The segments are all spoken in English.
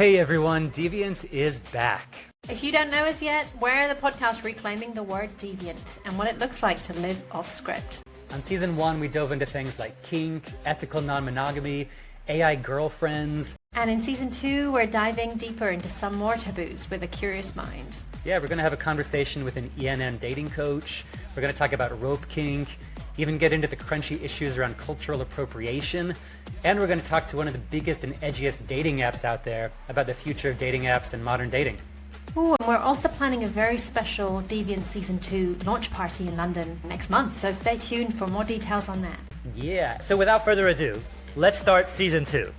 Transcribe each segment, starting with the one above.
Hey everyone, Deviant is back. If you don't know us yet, we're the podcast reclaiming the word deviant and what it looks like to live off script. On season 1, we dove into things like kink, ethical non-monogamy, AI girlfriends. And in season 2, we're diving deeper into some more taboos with a curious mind. Yeah, we're going to have a conversation with an ENM dating coach. We're going to talk about rope kink, even get into the crunchy issues around cultural appropriation. And we're going to talk to one of the biggest and edgiest dating apps out there about the future of dating apps and modern dating. Ooh, and we're also planning a very special Deviant Season 2 launch party in London next month, so stay tuned for more details on that. Yeah, so without further ado, let's start Season 2.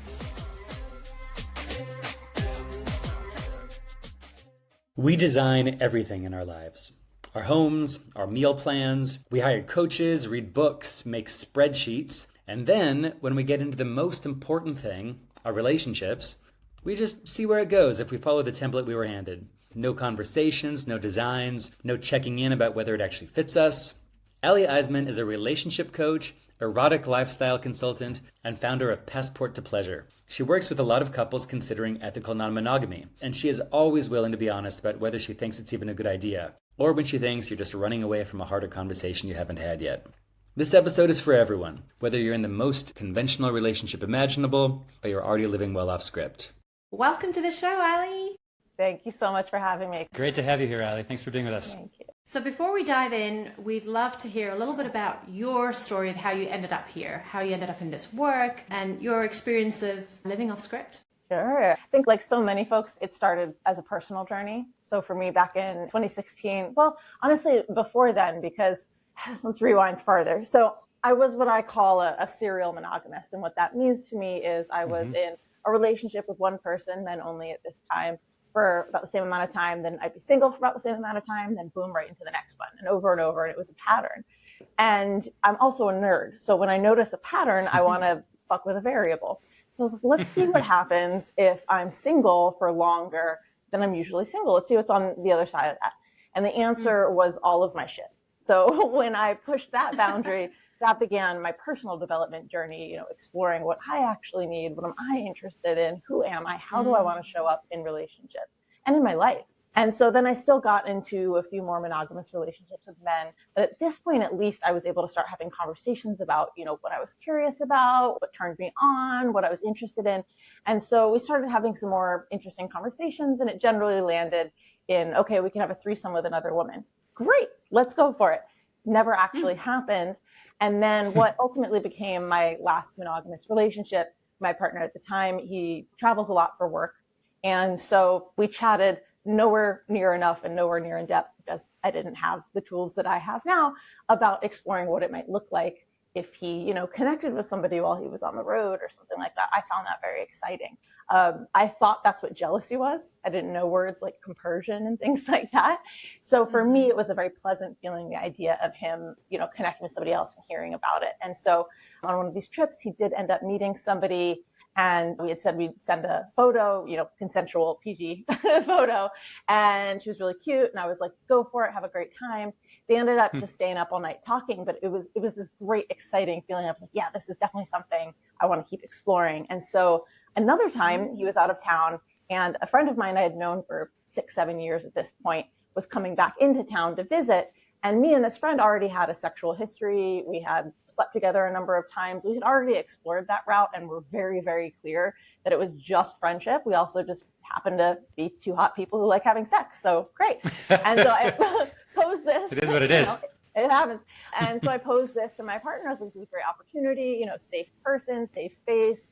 We design everything in our lives. Our homes, our meal plans, we hire coaches, read books, make spreadsheets, and then when we get into the most important thing, our relationships, we just see where it goes if we follow the template we were handed. No conversations, no designs, no checking in about whether it actually fits us. Ally Iseman is a relationship coach, erotic lifestyle consultant, and founder of Passport to Pleasure. She works with a lot of couples considering ethical non-monogamy, and she is always willing to be honest about whether she thinks it's even a good idea, or when she thinks you're just running away from a harder conversation you haven't had yet. This episode is for everyone, whether you're in the most conventional relationship imaginable, or you're already living well off script. Welcome to the show, Ally. Thank you so much for having me. Great to have you here, Ally. Thanks for being with us. Thank you. So before we dive in, we'd love to hear a little bit about your story of how you ended up here, how you ended up in this work, and your experience of living off script. Sure. I think like so many folks, it started as a personal journey. So for me back in 2016, well, honestly, before then, because let's rewind further. So I was what I call a serial monogamist. And what that means to me is I was in a relationship with one person, then only at this time, for about the same amount of time, then I'd be single for about the same amount of time, then boom, right into the next one, and over, and it was a pattern. And I'm also a nerd. So when I notice a pattern, I want to fuck with a variable. So I was like, let's see what happens if I'm single for longer than I'm usually single. Let's see what's on the other side of that. And the answer was all of my shit. So when I pushed that boundary, that began my personal development journey, exploring what I actually need, what am I interested in, who am I, how do I want to show up in relationships and in my life. And so then I still got into a few more monogamous relationships with men. But at this point, at least, I was able to start having conversations about, what I was curious about, what turned me on, what I was interested in. And so we started having some more interesting conversations, and it generally landed in, okay, we can have a threesome with another woman. Great, let's go for it. Never actually happened. And then what ultimately became my last monogamous relationship, my partner at the time, he travels a lot for work. And so we chatted nowhere near enough and nowhere near in depth, because I didn't have the tools that I have now, about exploring what it might look like if he, connected with somebody while he was on the road or something like that. I found that very exciting. I thought that's what jealousy was. I didn't know words like compersion and things like that. So for me, it was a very pleasant feeling, the idea of him, connecting with somebody else and hearing about it. And so on one of these trips, he did end up meeting somebody, and we had said we'd send a photo, consensual PG photo. And she was really cute. And I was like, go for it. Have a great time. They ended up just staying up all night talking, but it was this great, exciting feeling. I was like, yeah, this is definitely something I want to keep exploring. And so another time he was out of town, and a friend of mine I had known for 6-7 years at this point was coming back into town to visit. And me and this friend already had a sexual history. We had slept together a number of times. We had already explored that route and were very, very clear that it was just friendship. We also just happened to be two hot people who like having sex. So great. And so I posed this. It is what it is. It happens. And so I posed this to my partner. I was like, this is a great opportunity, safe person, safe space,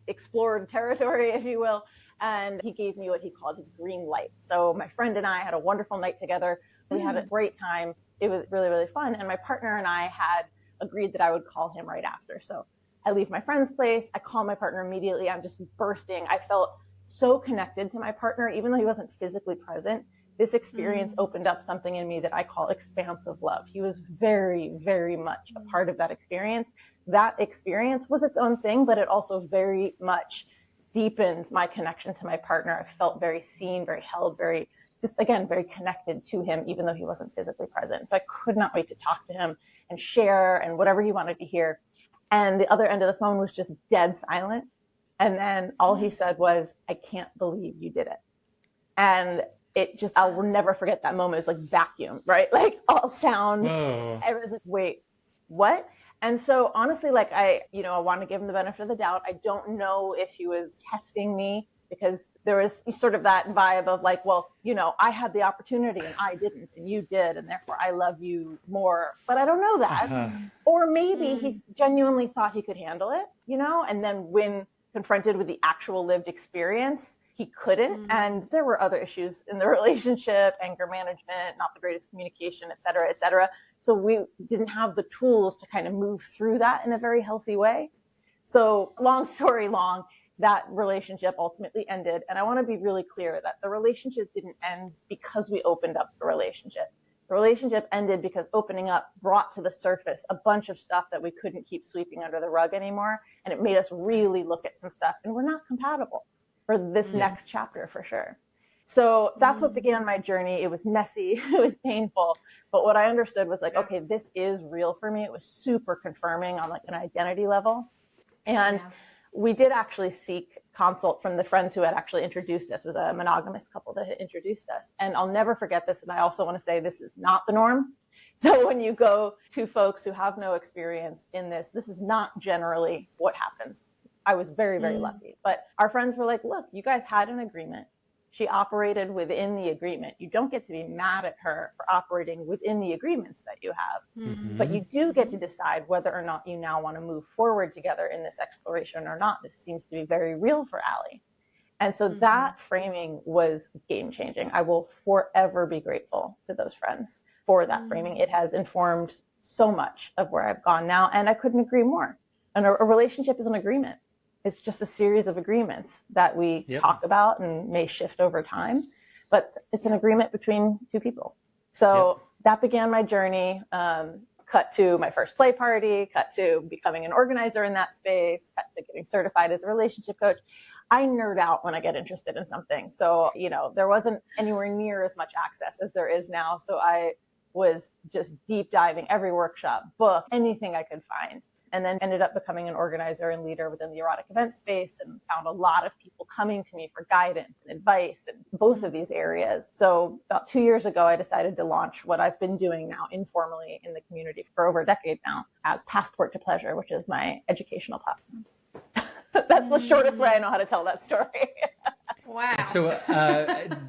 explored territory, if you will. And he gave me what he called his green light. So my friend and I had a wonderful night together. We had a great time. It was really, really fun. And my partner and I had agreed that I would call him right after. So I leave my friend's place. I call my partner immediately. I'm just bursting. I felt so connected to my partner, even though he wasn't physically present. This experience opened up something in me that I call expansive love. He was very, very much a part of that experience. That experience was its own thing, but it also very much deepened my connection to my partner. I felt very seen, very held, very connected to him, even though he wasn't physically present. So I could not wait to talk to him and share and whatever he wanted to hear. And the other end of the phone was just dead silent. And then all he said was, I can't believe you did it. And it just, I will never forget that moment. It was like vacuum, right? Like all sound. Whoa. I was like, wait, what? And so honestly, like I want to give him the benefit of the doubt. I don't know if he was testing me, because there was sort of that vibe of like, well, I had the opportunity and I didn't, and you did, and therefore I love you more. But I don't know that. Or maybe he genuinely thought he could handle it, and then when confronted with the actual lived experience, he couldn't. And there were other issues in the relationship, anger management, not the greatest communication, et cetera, et cetera. So we didn't have the tools to kind of move through that in a very healthy way. So long story long, that relationship ultimately ended. And I want to be really clear that the relationship didn't end because we opened up the relationship. The relationship ended because opening up brought to the surface a bunch of stuff that we couldn't keep sweeping under the rug anymore. And it made us really look at some stuff, and we're not compatible for this next chapter for sure. So that's what began my journey. It was messy. It was painful. But what I understood was like, okay, this is real for me. It was super confirming on like an identity level. And we did actually seek consult from the friends who had actually introduced us. It was a monogamous couple that had introduced us. And I'll never forget this. And I also want to say this is not the norm. So when you go to folks who have no experience in this, this is not generally what happens. I was very, very lucky. But our friends were like, look, you guys had an agreement. She operated within the agreement. You don't get to be mad at her for operating within the agreements that you have, but you do get to decide whether or not you now want to move forward together in this exploration or not. This seems to be very real for Ally. And so that framing was game changing. I will forever be grateful to those friends for that framing. It has informed so much of where I've gone now, and I couldn't agree more. And a relationship is an agreement. It's just a series of agreements that we talk about and may shift over time, but it's an agreement between two people. So that began my journey. Cut to my first play party, cut to becoming an organizer in that space, cut to getting certified as a relationship coach. I nerd out when I get interested in something. So, there wasn't anywhere near as much access as there is now. So I was just deep diving every workshop, book, anything I could find. And then ended up becoming an organizer and leader within the erotic event space, and found a lot of people coming to me for guidance and advice in both of these areas. So about 2 years ago, I decided to launch what I've been doing now informally in the community for over a decade now as Passport to Pleasure, which is my educational platform. That's the shortest way I know how to tell that story. Wow. So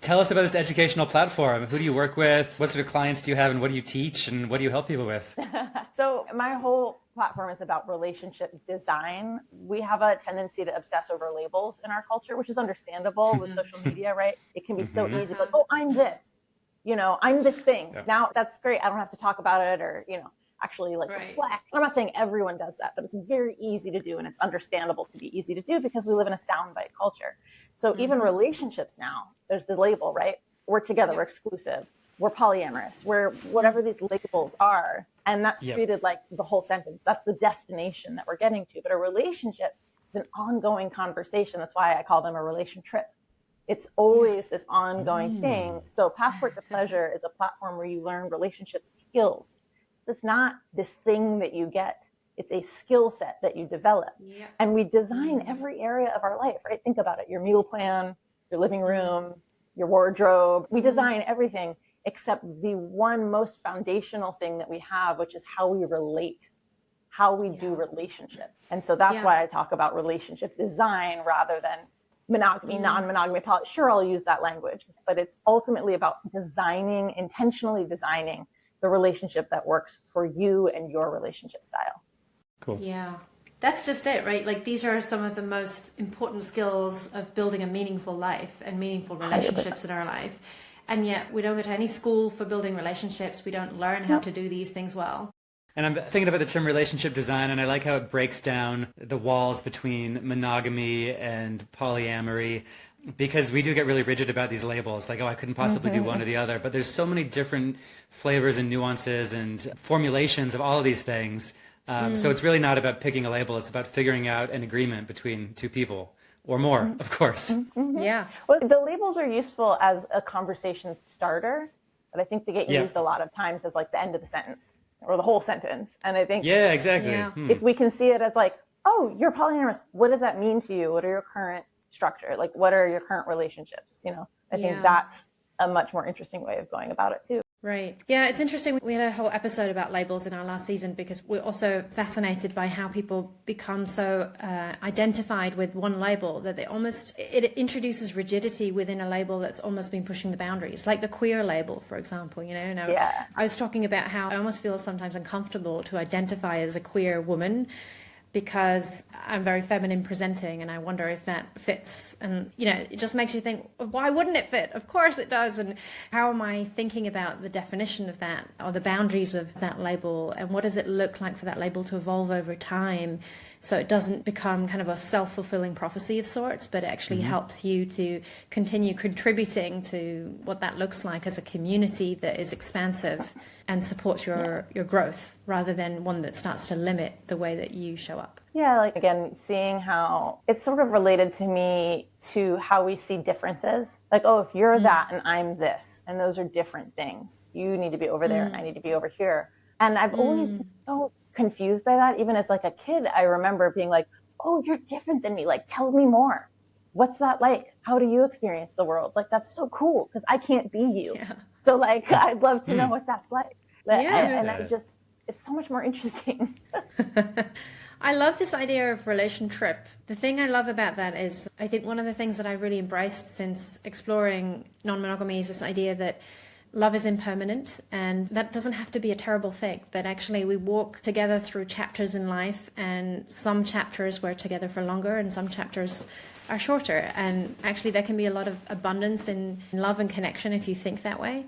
tell us about this educational platform. Who do you work with? What sort of clients do you have, and what do you teach, and what do you help people with? So my whole platform is about relationship design. We have a tendency to obsess over labels in our culture, which is understandable with social media, right? It can be so easy, like, oh, I'm this, I'm this thing. Yeah. Now that's great. I don't have to talk about it or, actually reflect. I'm not saying everyone does that, but it's very easy to do, and it's understandable to be easy to do because we live in a soundbite culture. So even relationships now, there's the label, right? We're together, we're exclusive, we're polyamorous, we're whatever these labels are. And that's treated like the whole sentence. That's the destination that we're getting to. But a relationship is an ongoing conversation. That's why I call them a relation trip. It's always this ongoing thing. So Passport to Pleasure is a platform where you learn relationship skills. It's not this thing that you get. It's a skill set that you develop. Yeah. And we design every area of our life, right? Think about it. Your meal plan, your living room, your wardrobe. We design everything except the one most foundational thing that we have, which is how we relate, how we do relationship. And so that's why I talk about relationship design rather than monogamy, non-monogamy. Sure, I'll use that language, but it's ultimately about intentionally designing the relationship that works for you and your relationship style. Cool. Yeah. That's just it, right? Like these are some of the most important skills of building a meaningful life and meaningful relationships 100%. In our life. And yet we don't go to any school for building relationships. We don't learn how to do these things well. And I'm thinking about the term relationship design, and I like how it breaks down the walls between monogamy and polyamory, because we do get really rigid about these labels, like, oh, I couldn't possibly do one or the other. But there's so many different flavors and nuances and formulations of all of these things. So it's really not about picking a label. It's about figuring out an agreement between two people. Or more, of course. Yeah. Well, the labels are useful as a conversation starter, but I think they get used a lot of times as like the end of the sentence or the whole sentence. And I think exactly. If we can see it as like, oh, you're polyamorous. What does that mean to you? What are your current structure? Like, what are your current relationships? You know, I think that's a much more interesting way of going about it too. Right. Yeah, it's interesting. We had a whole episode about labels in our last season because we're also fascinated by how people become so identified with one label that it introduces rigidity within a label that's almost been pushing the boundaries, like the queer label, for example. You know, now, I was talking about how I almost feel sometimes uncomfortable to identify as a queer woman because I'm very feminine presenting and I wonder if that fits. And, you know, it just makes you think, why wouldn't it fit? Of course it does. And how am I thinking about the definition of that or the boundaries of that label? And what does it look like for that label to evolve over time so it doesn't become kind of a self-fulfilling prophecy of sorts, but it actually helps you to continue contributing to what that looks like as a community that is expansive and supports your growth rather than one that starts to limit the way that you show up. Yeah, like again, seeing how it's sort of related to me to how we see differences. Like, oh, if you're that and I'm this, and those are different things. You need to be over there and I need to be over here. And I've always been so confused by that. Even as like a kid, I remember being like, oh, you're different than me. Like, tell me more. What's that like? How do you experience the world? Like, that's so cool because I can't be you. Yeah. So like, I'd love to know what that's like. And I just, it's so much more interesting. I love this idea of relation trip. The thing I love about that is I think one of the things that I've really embraced since exploring non-monogamy is this idea that love is impermanent, and that doesn't have to be a terrible thing, but actually we walk together through chapters in life, and some chapters we're together for longer and some chapters are shorter, and actually there can be a lot of abundance in love and connection if you think that way.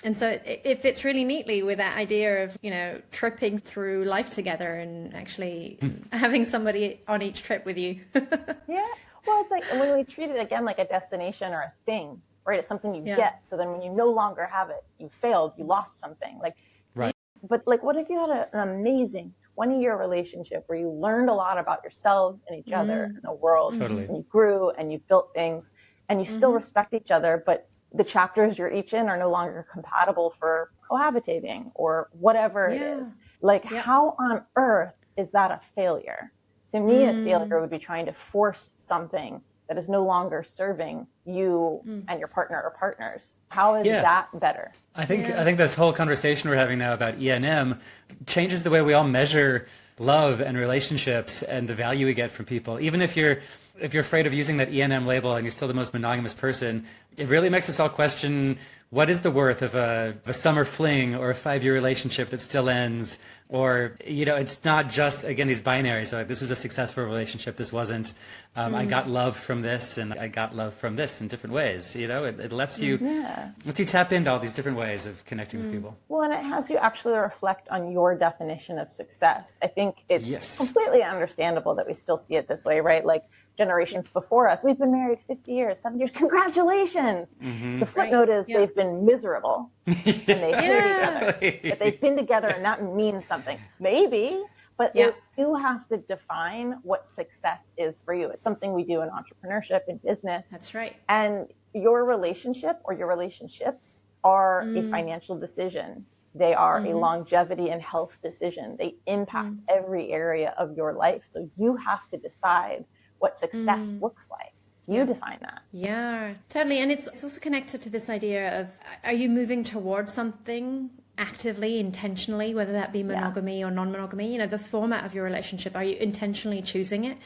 And so it fits really neatly with that idea of, you know, tripping through life together and actually having somebody on each trip with you. Yeah. Well, it's like when we treat it again like a destination or a thing, right? It's something you get. So then when you no longer have it, you failed, you lost something. Like, right. But like, what if you had an amazing 20-year relationship where you learned a lot about yourselves and each other and the world, Totally. and you grew and you built things and you still respect each other, but the chapters you're each in are no longer compatible for cohabitating or whatever it is. Like, how on earth is that a failure? To me, a failure would be trying to force something that is no longer serving you and your partner or partners. How is that better? I think this whole conversation we're having now about ENM changes the way we all measure love and relationships and the value we get from people. Even if you're afraid of using that ENM label and you're still the most monogamous person, it really makes us all question, what is the worth of a summer fling or a 5-year relationship that still ends? Or, you know, it's not just, again, these binaries. So like, this was a successful relationship. This wasn't. I got love from this and I got love from this in different ways. You know, it lets you tap into all these different ways of connecting with people. Well, and it has you actually reflect on your definition of success. I think it's completely understandable that we still see it this way, right? Like, generations before us, we've been married 50 years, 7 years, congratulations. The footnote is they've been miserable and they hate each other, but they've been together and that means something. Maybe, but you have to define what success is for you. It's something we do in entrepreneurship, in business. That's right. And your relationship or your relationships are a financial decision. They are a longevity and health decision. They impact every area of your life. So you have to decide what success looks like. You define that. Yeah, totally. And it's also connected to this idea of, are you moving towards something actively, intentionally, whether that be monogamy or non-monogamy? You know, the format of your relationship, are you intentionally choosing it?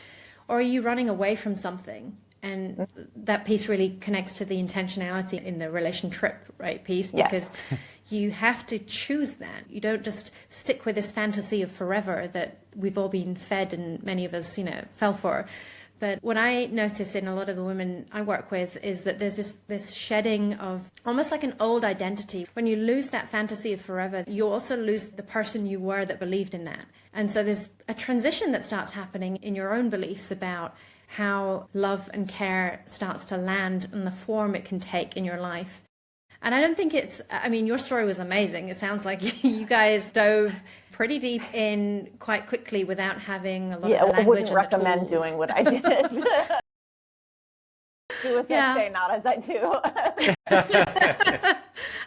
Or are you running away from something? And that piece really connects to the intentionality in the relation trip, right, piece, because you have to choose that. You don't just stick with this fantasy of forever that we've all been fed and many of us, you know, fell for. But what I notice in a lot of the women I work with is that there's this shedding of almost like an old identity. When you lose that fantasy of forever, you also lose the person you were that believed in that. And so there's a transition that starts happening in your own beliefs about how love and care starts to land and the form it can take in your life. And I don't think I mean, your story was amazing. It sounds like you guys dove pretty deep in quite quickly without having a lot of the language. I wouldn't recommend doing what I did. Do as I say, not as I do.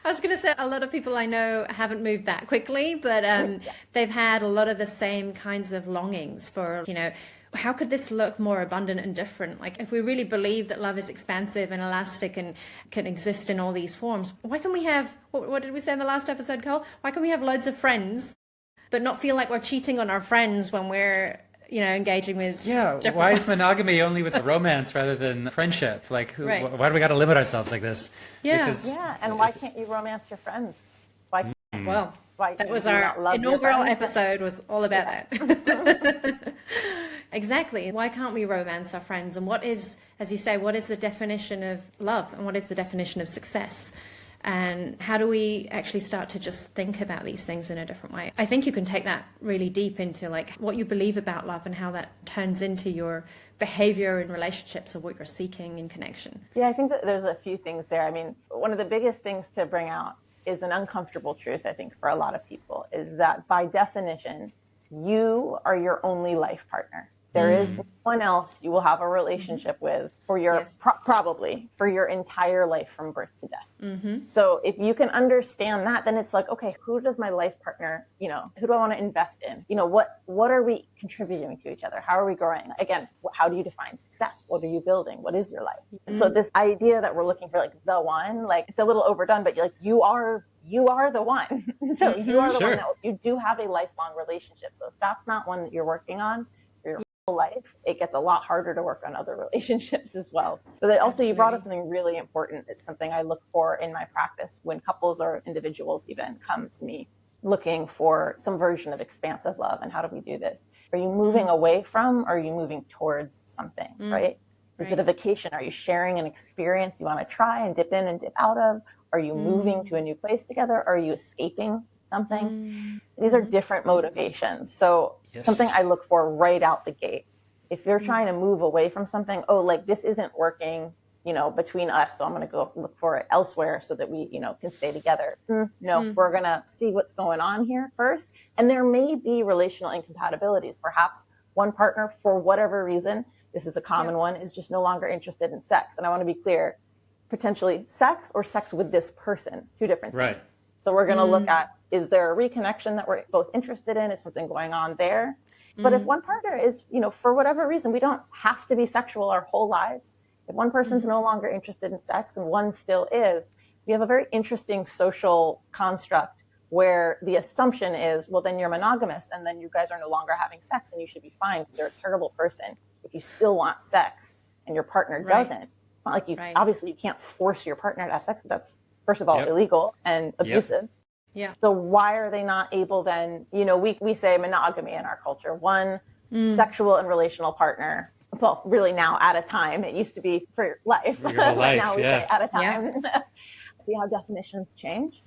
I was going to say a lot of people I know haven't moved that quickly, but they've had a lot of the same kinds of longings for, how could this look more abundant and different? Like, if we really believe that love is expansive and elastic and can exist in all these forms, why can we have, what did we say in the last episode, Cole? Why can we have loads of friends, but not feel like we're cheating on our friends when we're, engaging with why is monogamy only with romance rather than friendship? Like, why do we got to limit ourselves like this? And why can't you romance your friends? Why that was our inaugural episode, was all about that. Exactly. Why can't we romance our friends? And what is, as you say, what is the definition of love, and what is the definition of success? And how do we actually start to just think about these things in a different way? I think you can take that really deep into like what you believe about love and how that turns into your behavior in relationships or what you're seeking in connection. Yeah, I think that there's a few things there. I mean, one of the biggest things to bring out is an uncomfortable truth, I think, for a lot of people, is that by definition, you are your only life partner. There is no one else you will have a relationship with for your probably for your entire life from birth to death. So if you can understand that, then it's like, okay, who does my life partner, who do I want to invest in? What are we contributing to each other? How are we growing? Again, how do you define success? What are you building? What is your life? And so this idea that we're looking for like the one, like it's a little overdone, but like you are the one. So you are the one that you do have a lifelong relationship. So if that's not one that you're working on for your whole life, it gets a lot harder to work on other relationships as well. But then also you brought up something really important. It's something I look for in my practice when couples or individuals even come to me looking for some version of expansive love. And how do we do this? Are you moving away from, or are you moving towards something, right? Is it a vacation? Are you sharing an experience you want to try and dip in and dip out of? Are you moving to a new place together? Are you escaping something? These are different motivations. So something I look for right out the gate. If you're trying to move away from something, like this isn't working, between us, so I'm going to go look for it elsewhere so that we, can stay together. No, we're going to see what's going on here first. And there may be relational incompatibilities. Perhaps one partner, for whatever reason, this is a common one, is just no longer interested in sex. And I want to be clear, potentially sex or sex with this person, two different things. So we're going to look at, is there a reconnection that we're both interested in? Is something going on there? But if one partner is, for whatever reason, we don't have to be sexual our whole lives. If one person's no longer interested in sex and one still is, we have a very interesting social construct where the assumption is, well, then you're monogamous and then you guys are no longer having sex and you should be fine because you're a terrible person if you still want sex and your partner doesn't. It's not like you, obviously you can't force your partner to have sex. That's, first of all, illegal and abusive. So why are they not able then, we say monogamy in our culture, one sexual and relational partner. Well, really now at a time. It used to be for life. For your whole life, now we say at a time. See how definitions change?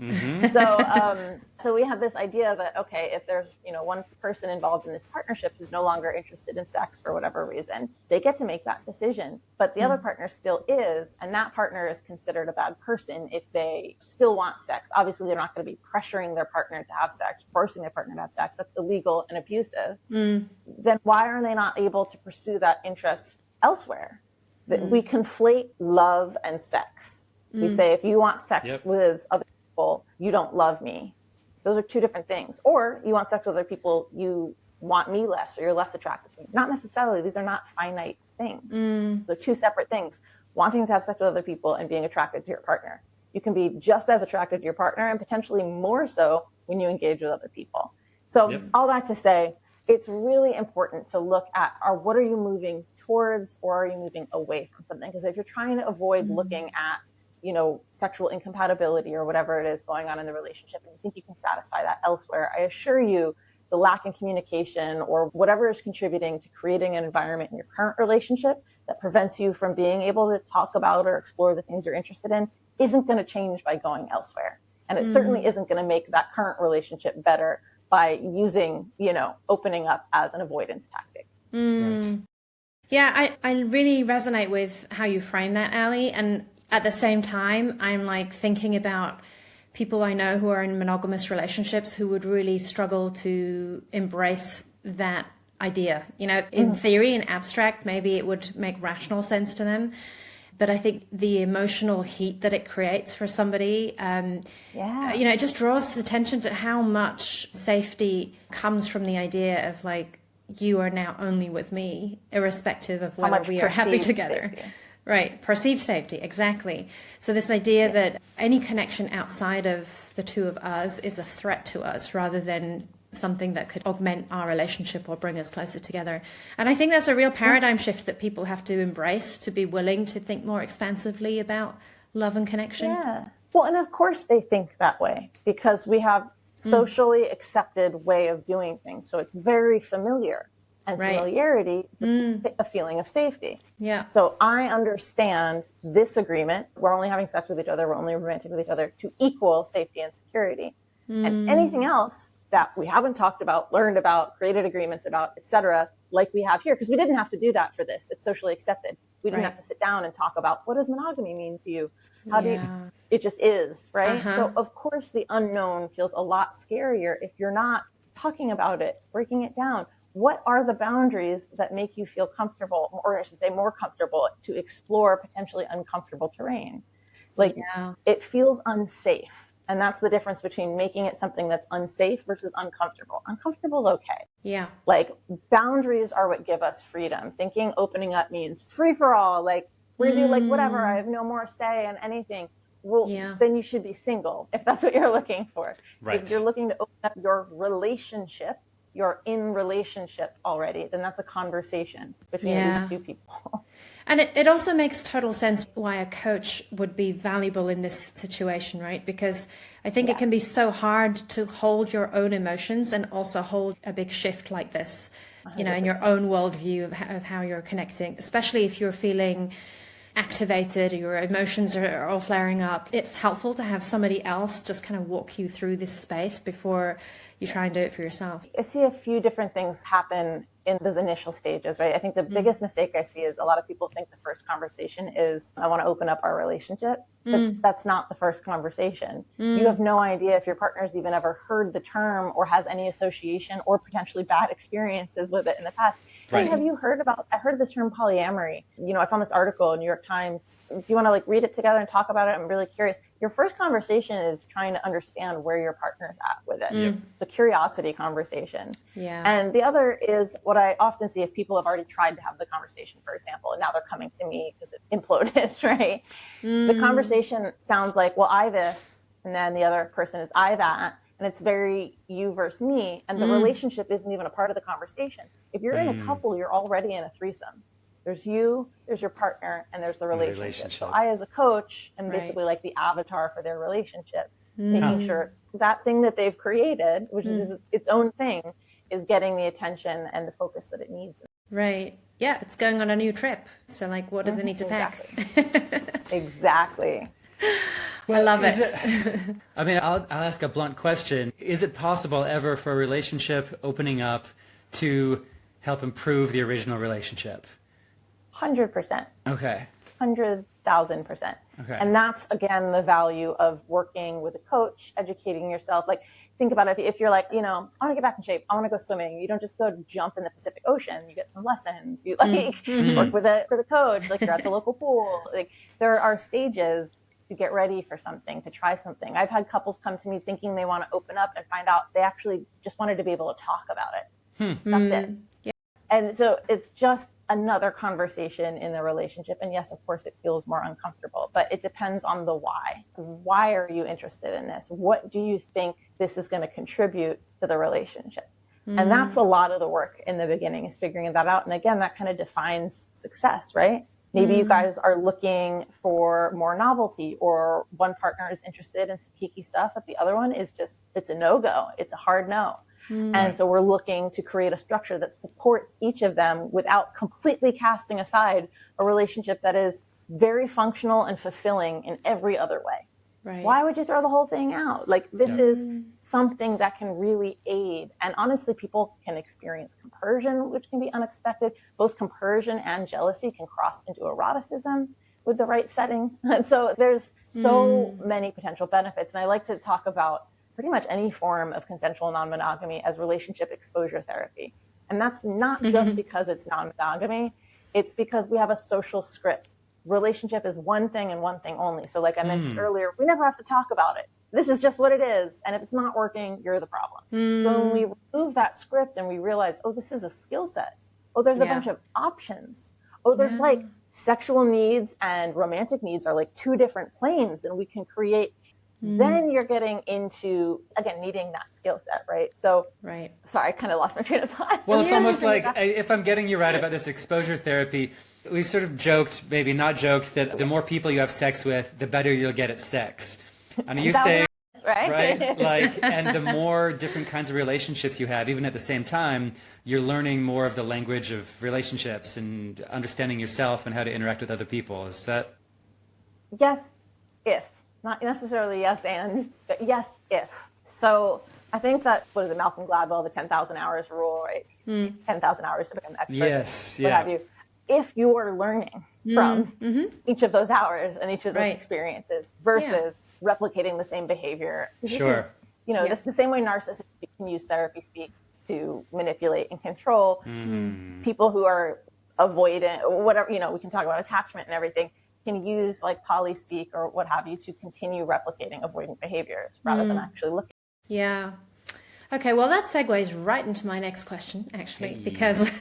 So we have this idea that, okay, if there's, one person involved in this partnership who's no longer interested in sex for whatever reason, they get to make that decision. But the other partner still is, and that partner is considered a bad person if they still want sex. Obviously, they're not going to be pressuring their partner to have sex, forcing their partner to have sex. That's illegal and abusive. Then why are they not able to pursue that interest elsewhere? That we conflate love and sex. We say, if you want sex with other people, you don't love me. Those are two different things. Or you want sex with other people, you want me less, or you're less attracted to me. Not necessarily. These are not finite things. They're two separate things. Wanting to have sex with other people and being attracted to your partner. You can be just as attracted to your partner and potentially more so when you engage with other people. So all that to say, it's really important to look at what are you moving towards, or are you moving away from something? Because if you're trying to avoid looking at sexual incompatibility or whatever it is going on in the relationship, and you think you can satisfy that elsewhere, I assure you the lack in communication or whatever is contributing to creating an environment in your current relationship that prevents you from being able to talk about or explore the things you're interested in isn't going to change by going elsewhere. And it certainly isn't going to make that current relationship better by using, opening up as an avoidance tactic. Yeah, I really resonate with how you frame that, Ally. And at the same time, I'm like thinking about people I know who are in monogamous relationships who would really struggle to embrace that idea. In theory, in abstract, maybe it would make rational sense to them. But I think the emotional heat that it creates for somebody, it just draws attention to how much safety comes from the idea of like, you are now only with me, irrespective of whether we are happy together. Safety. Right. Perceived safety. Exactly. So this idea that any connection outside of the two of us is a threat to us rather than something that could augment our relationship or bring us closer together. And I think that's a real paradigm shift that people have to embrace to be willing to think more expansively about love and connection. Yeah. Well, and of course they think that way because we have socially accepted way of doing things. So it's very familiar. And familiarity, a feeling of safety. Yeah. So I understand this agreement. We're only having sex with each other. We're only romantic with each other to equal safety and security. And anything else that we haven't talked about, learned about, created agreements about, etc., like we have here, because we didn't have to do that for this. It's socially accepted. We didn't have to sit down and talk about what does monogamy mean to you? How do you, it just is, right? So of course the unknown feels a lot scarier if you're not talking about it, breaking it down. What are the boundaries that make you feel comfortable, or I should say more comfortable, to explore potentially uncomfortable terrain? Like it feels unsafe. And that's the difference between making it something that's unsafe versus uncomfortable. Uncomfortable is okay. Yeah. Like boundaries are what give us freedom. Thinking opening up means free for all. Like we're gonna do like whatever. I have no more say in anything. Well, then you should be single if that's what you're looking for. Right. If you're looking to open up your relationship, you're in relationship already, then that's a conversation between these two people. And it also makes total sense why a coach would be valuable in this situation, right? Because I think it can be so hard to hold your own emotions and also hold a big shift like this, 100%. In your own worldview of how you're connecting, especially if you're feeling activated or your emotions are all flaring up. It's helpful to have somebody else just kind of walk you through this space before you try and do it for yourself. I see a few different things happen in those initial stages, right? I think the biggest mistake I see is a lot of people think the first conversation is, I want to open up our relationship. That's not the first conversation. You have no idea if your partner's even ever heard the term or has any association or potentially bad experiences with it in the past. Right. Hey, have you heard I heard this term polyamory. I found this article in New York Times. Do you want to read it together and talk about it? I'm really curious. Your first conversation is trying to understand where your partner's at with it. It's a curiosity conversation. Yeah. And the other is what I often see if people have already tried to have the conversation, for example, and now they're coming to me because it imploded, right? The conversation sounds like, well, I this, and then the other person is I that. And it's very you versus me. And the relationship isn't even a part of the conversation. If you're in a couple, you're already in a threesome. There's you, there's your partner, and there's the relationship. So I, as a coach, am basically like the avatar for their relationship, making sure that thing that they've created, which is its own thing, is getting the attention and the focus that it needs. Right. Yeah, it's going on a new trip. So, what does it need to pack? Exactly. Well, I love it. I'll ask a blunt question. Is it possible ever for a relationship opening up to help improve the original relationship? 100%. Okay. 100,000%. Okay. And that's, again, the value of working with a coach, educating yourself. Think about it. If you're I want to get back in shape. I want to go swimming. You don't just go jump in the Pacific Ocean. You get some lessons. You work with a coach. You're at the local pool. There are stages to get ready for something, to try something. I've had couples come to me thinking they want to open up and find out they actually just wanted to be able to talk about it. That's it. Yeah. And so it's just another conversation in the relationship. And yes, of course, it feels more uncomfortable, but it depends on the why. Why are you interested in this? What do you think this is going to contribute to the relationship? And that's a lot of the work in the beginning, is figuring that out. And again, that kind of defines success, right? Maybe you guys are looking for more novelty, or one partner is interested in some geeky stuff, but the other one is it's a no-go. It's a hard no. And so we're looking to create a structure that supports each of them without completely casting aside a relationship that is very functional and fulfilling in every other way. Right. Why would you throw the whole thing out? This is something that can really aid. And honestly, people can experience compersion, which can be unexpected. Both compersion and jealousy can cross into eroticism with the right setting. And so there's so many potential benefits. And I like to talk about pretty much any form of consensual non-monogamy as relationship exposure therapy. And that's not just because it's non-monogamy. It's because we have a social script relationship is one thing and one thing only. So like I mentioned earlier, we never have to talk about it. This is just what it is. And if it's not working, you're the problem. So when we remove that script and we realize, oh, this is a skill set. Oh, there's a bunch of options. Oh, there's like sexual needs and romantic needs are like two different planes, and we can create. Then you're getting into, again, needing that skill set, right? So, sorry, I kind of lost my train of thought. Well, it's almost like, if I'm getting you right about this exposure therapy, we've sort of joked, maybe not joked, that the more people you have sex with, the better you'll get at sex. And you say, right? Like, and the more different kinds of relationships you have, even at the same time, you're learning more of the language of relationships and understanding yourself and how to interact with other people. Is that? Yes, if. Not necessarily yes and, but yes if. So I think that, what is it, Malcolm Gladwell, the 10,000 hours rule, right? 10,000 hours to become an expert. Yes, what have you. If you are learning from each of those hours and each of those experiences versus replicating the same behavior. Sure. You know, this the same way narcissists can use therapy speak to manipulate and control people who are avoidant, or whatever, you know, we can talk about attachment and everything, can use like poly speak or what have you to continue replicating avoidant behaviors rather than actually looking. Yeah. Okay, well, that segues right into my next question, actually, because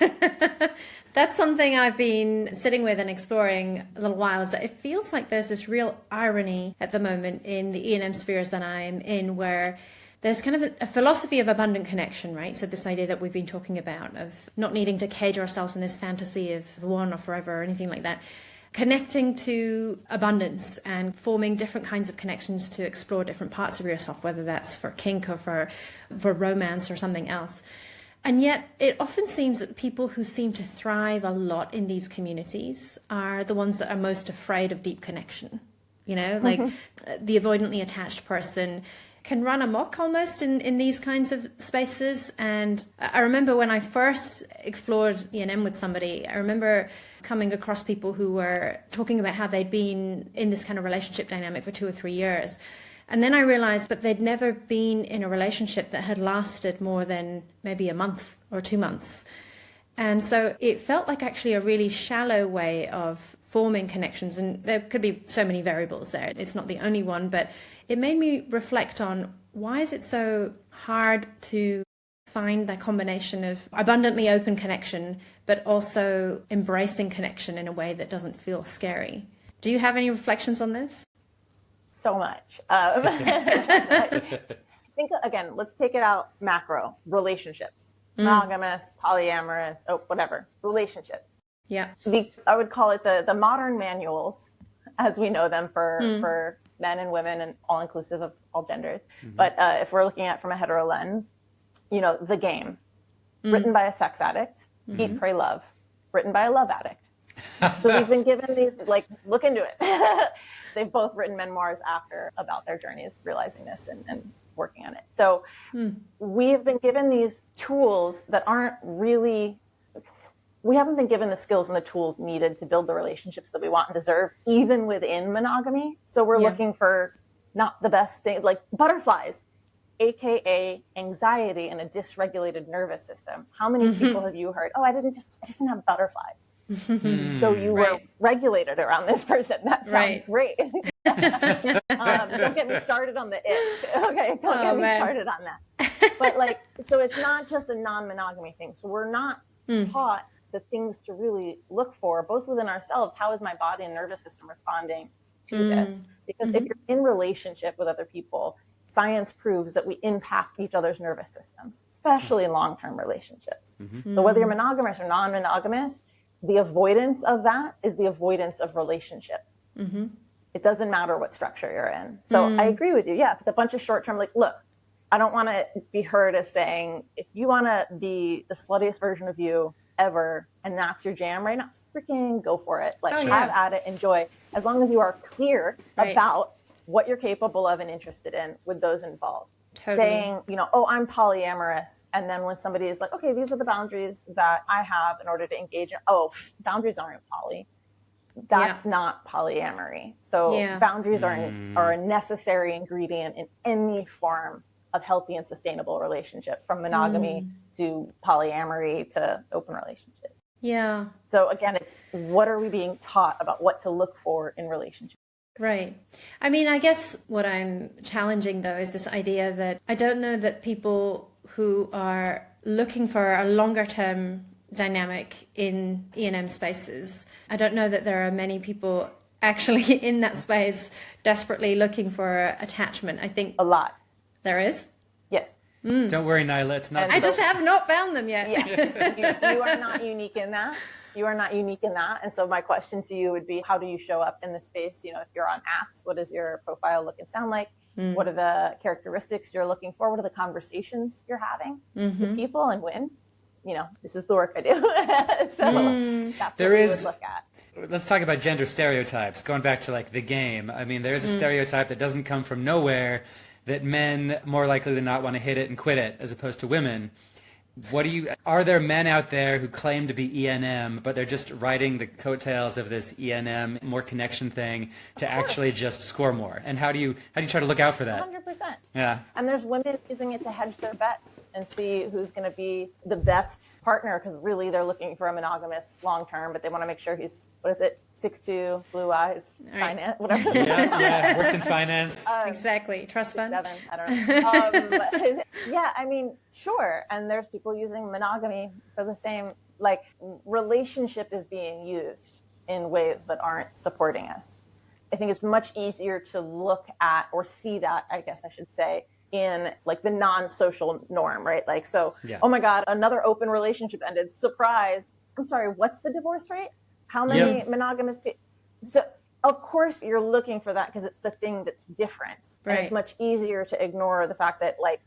that's something I've been sitting with and exploring a little while, is that it feels like there's this real irony at the moment in the ENM spheres that I'm in, where there's kind of a philosophy of abundant connection, right? So this idea that we've been talking about of not needing to cage ourselves in this fantasy of one or forever or anything like that. Connecting to abundance and forming different kinds of connections to explore different parts of yourself, whether that's for kink or for romance or something else. And yet it often seems that the people who seem to thrive a lot in these communities are the ones that are most afraid of deep connection. You know, like the avoidantly attached person can run amok almost in these kinds of spaces. And I remember when I first explored ENM with somebody, I remember coming across people who were talking about how they'd been in this kind of relationship dynamic for 2 or 3 years. And then I realized that they'd never been in a relationship that had lasted more than maybe a month or 2 months. And so it felt like actually a really shallow way of forming connections. And there could be so many variables there. It's not the only one, but it made me reflect on why is it so hard to find that combination of abundantly open connection, but also embracing connection in a way that doesn't feel scary. Do you have any reflections on this? So much. I think, again, let's take it out macro, relationships, monogamous, polyamorous, whatever, relationships. Yeah. I would call it the modern manuals, as we know them for men and women and all inclusive of all genders. But if we're looking at from a hetero lens, you know, The Game, written by a sex addict, Eat, Pray, Love, written by a love addict. So we've been given these, like, look into it. They've both written memoirs after about their journeys, realizing this and working on it. So we have been given these tools that aren't really, we haven't been given the skills and the tools needed to build the relationships that we want and deserve, even within monogamy. So we're looking for not the best thing, like butterflies, AKA anxiety and a dysregulated nervous system. How many people have you heard, oh, I just didn't have butterflies. So you were regulated around this person. That sounds great. Don't get me started on the it. Okay, don't get me started on that. But like, so it's not just a non-monogamy thing. So we're not taught the things to really look for, both within ourselves. How is my body and nervous system responding to this? Because if you're in relationship with other people, science proves that we impact each other's nervous systems, especially in long-term relationships. So whether you're monogamous or non-monogamous, the avoidance of that is the avoidance of relationship. It doesn't matter what structure you're in. So I agree with you. Yeah, if it's a bunch of short-term, like, look, I don't want to be heard as saying, if you want to be the sluttiest version of you ever, and that's your jam right now, freaking go for it. Like, have at it, enjoy. As long as you are clear about what you're capable of and interested in with those involved. Saying, you know, oh, I'm polyamorous. And then when somebody is like, okay, these are the boundaries that I have in order to engage in, oh, boundaries aren't poly. That's not polyamory. So boundaries are a necessary ingredient in any form of healthy and sustainable relationship, from monogamy to polyamory to open relationship. Yeah. So again, it's what are we being taught about what to look for in relationships? Right. I mean, I guess what I'm challenging though is this idea that I don't know that people who are looking for a longer term dynamic in ENM spaces, I don't know that there are many people actually in that space desperately looking for attachment. I think A lot. there is. Yes. Don't worry, Nyla, it's not And I just... just have not found them yet. Yeah. You are not unique in that. You are not unique in that. And so my question to you would be, how do you show up in the space? You know, if you're on apps, what does your profile look and sound like? What are the characteristics you're looking for? What are the conversations you're having with people? And when? You know, this is the work I do. So that's what we would look at. Let's talk about gender stereotypes. Going back to like the game. I mean, there's a stereotype that doesn't come from nowhere that men more likely than not want to hit it and quit it as opposed to women. Are there men out there who claim to be ENM, but they're just riding the coattails of this ENM more connection thing to actually just score more? And how do you try to look out for that? 100%. Yeah. And there's women using it to hedge their bets and see who's going to be the best partner, because really they're looking for a monogamous long term, but they want to make sure he's, 6'2", blue eyes, Right. finance, whatever. Yeah, works in finance. Exactly. Trust fund. 7, I don't know. But, yeah, I mean, sure. And there's people using monogamy for the same, like, relationship is being used in ways that aren't supporting us. I think it's much easier to look at or see that, I guess I should say, in like the non-social norm, right? Like, so, Oh my God, another open relationship ended. Surprise. I'm sorry, what's the divorce rate? How many monogamous people? So, of course, you're looking for that because it's the thing that's different. Right. And it's much easier to ignore the fact that, like,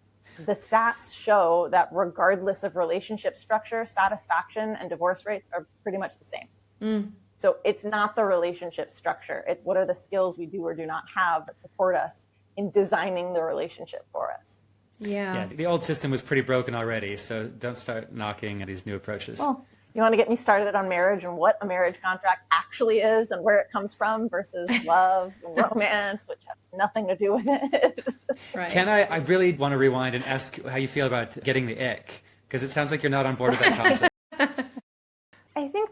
the stats show that regardless of relationship structure, satisfaction and divorce rates are pretty much the same. So it's not the relationship structure. It's what are the skills we do or do not have that support us in designing the relationship for us. Yeah. The old system was pretty broken already, so don't start knocking at these new approaches. Well, you want to get me started on marriage and what a marriage contract actually is and where it comes from versus love and romance, which have nothing to do with it. Right. I really want to rewind and ask how you feel about getting the ick, because it sounds like you're not on board with that concept. I think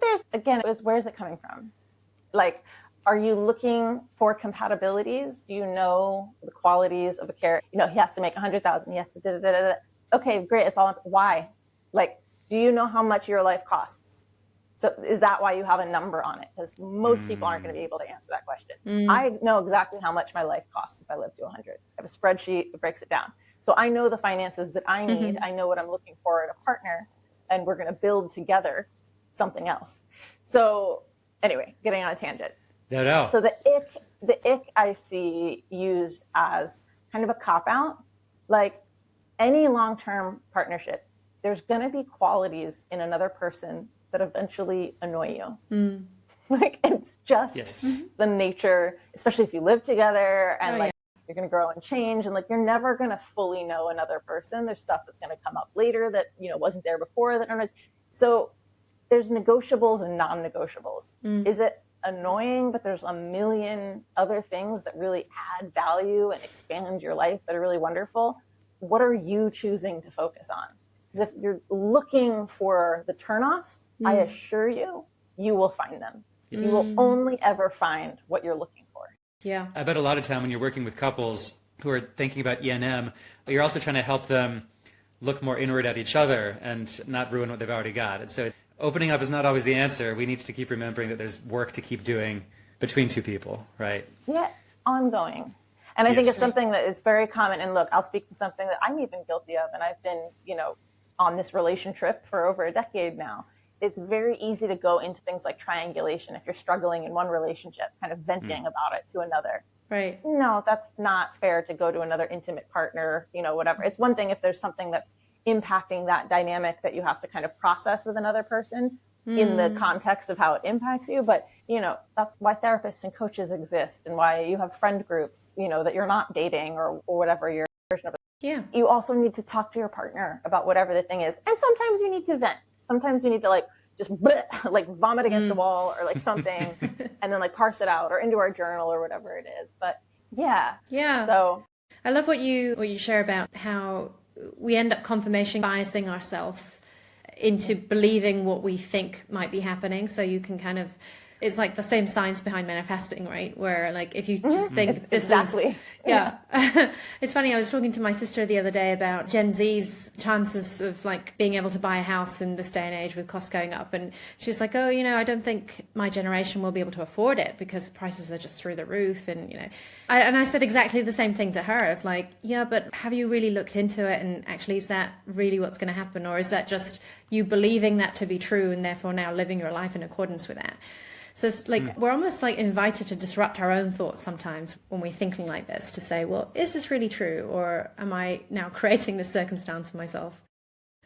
where's it coming from? Like, are you looking for compatibilities? Do you know the qualities of a character? You know, he has to make 100,000. He has to da-da-da-da-da. Okay, great. It's all, why? Like, do you know how much your life costs? So is that why you have a number on it? Because most people aren't going to be able to answer that question. I know exactly how much my life costs if I live to 100. I have a spreadsheet that breaks it down. So I know the finances that I need. I know what I'm looking for in a partner, and we're going to build together something else. So anyway, getting on a tangent. No. So the ick I see used as kind of a cop-out. Like, any long-term partnership, there's going to be qualities in another person that eventually annoy you. Like, it's just the nature, especially if you live together and you're going to grow and change, and like, you're never going to fully know another person. There's stuff that's going to come up later that, you know, wasn't there before. So there's negotiables and non-negotiables. Is it annoying, but there's a million other things that really add value and expand your life that are really wonderful? What are you choosing to focus on? Because if you're looking for the turnoffs, I assure you, you will find them. You will only ever find what you're looking for. Yeah. I bet a lot of time when you're working with couples who are thinking about ENM, you're also trying to help them look more inward at each other and not ruin what they've already got. And so opening up is not always the answer. We need to keep remembering that there's work to keep doing between two people, right? Yeah, ongoing. And I think it's something that is very common. And look, I'll speak to something that I'm even guilty of. And I've been, you know, on this relationship for over a decade now. It's very easy to go into things like triangulation if you're struggling in one relationship, kind of venting about it to another. Right. No, that's not fair to go to another intimate partner, you know, whatever. It's one thing if there's something that's impacting that dynamic that you have to kind of process with another person in the context of how it impacts you. But, you know, that's why therapists and coaches exist and why you have friend groups, you know, that you're not dating or whatever your version of it. Yeah. You also need to talk to your partner about whatever the thing is. And sometimes you need to vent. Sometimes you need to like just like vomit against the wall or like something and then like parse it out or into our journal or whatever it is. But yeah. So I love what you share about how we end up confirmation biasing ourselves into believing what we think might be happening. So you can kind of, it's like the same science behind manifesting, right? Where like if you just think this exactly. is, yeah. It's funny, I was talking to my sister the other day about Gen Z's chances of like being able to buy a house in this day and age with costs going up. And she was like, oh, I don't think my generation will be able to afford it because prices are just through the roof. And, I said exactly the same thing to her of like, yeah, but have you really looked into it? And actually, is that really what's going to happen? Or is that just you believing that to be true and therefore now living your life in accordance with that? So it's like we're almost like invited to disrupt our own thoughts sometimes when we're thinking like this, to say, well, is this really true? Or am I now creating this circumstance for myself,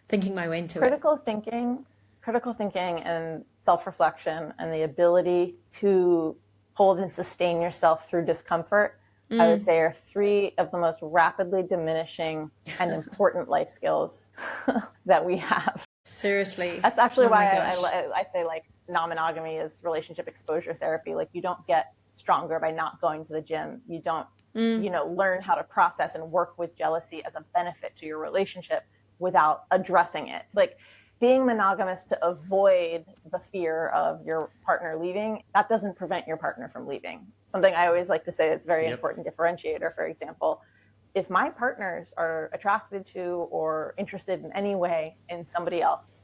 thinking my way into it? Critical thinking and self-reflection and the ability to hold and sustain yourself through discomfort, I would say are three of the most rapidly diminishing and important life skills that we have. Seriously. That's actually why I say like non-monogamy is relationship exposure therapy. Like you don't get stronger by not going to the gym. You don't, learn how to process and work with jealousy as a benefit to your relationship without addressing it. Like being monogamous to avoid the fear of your partner leaving, that doesn't prevent your partner from leaving. Something I always like to say that's very important differentiator, for example, if my partners are attracted to or interested in any way in somebody else,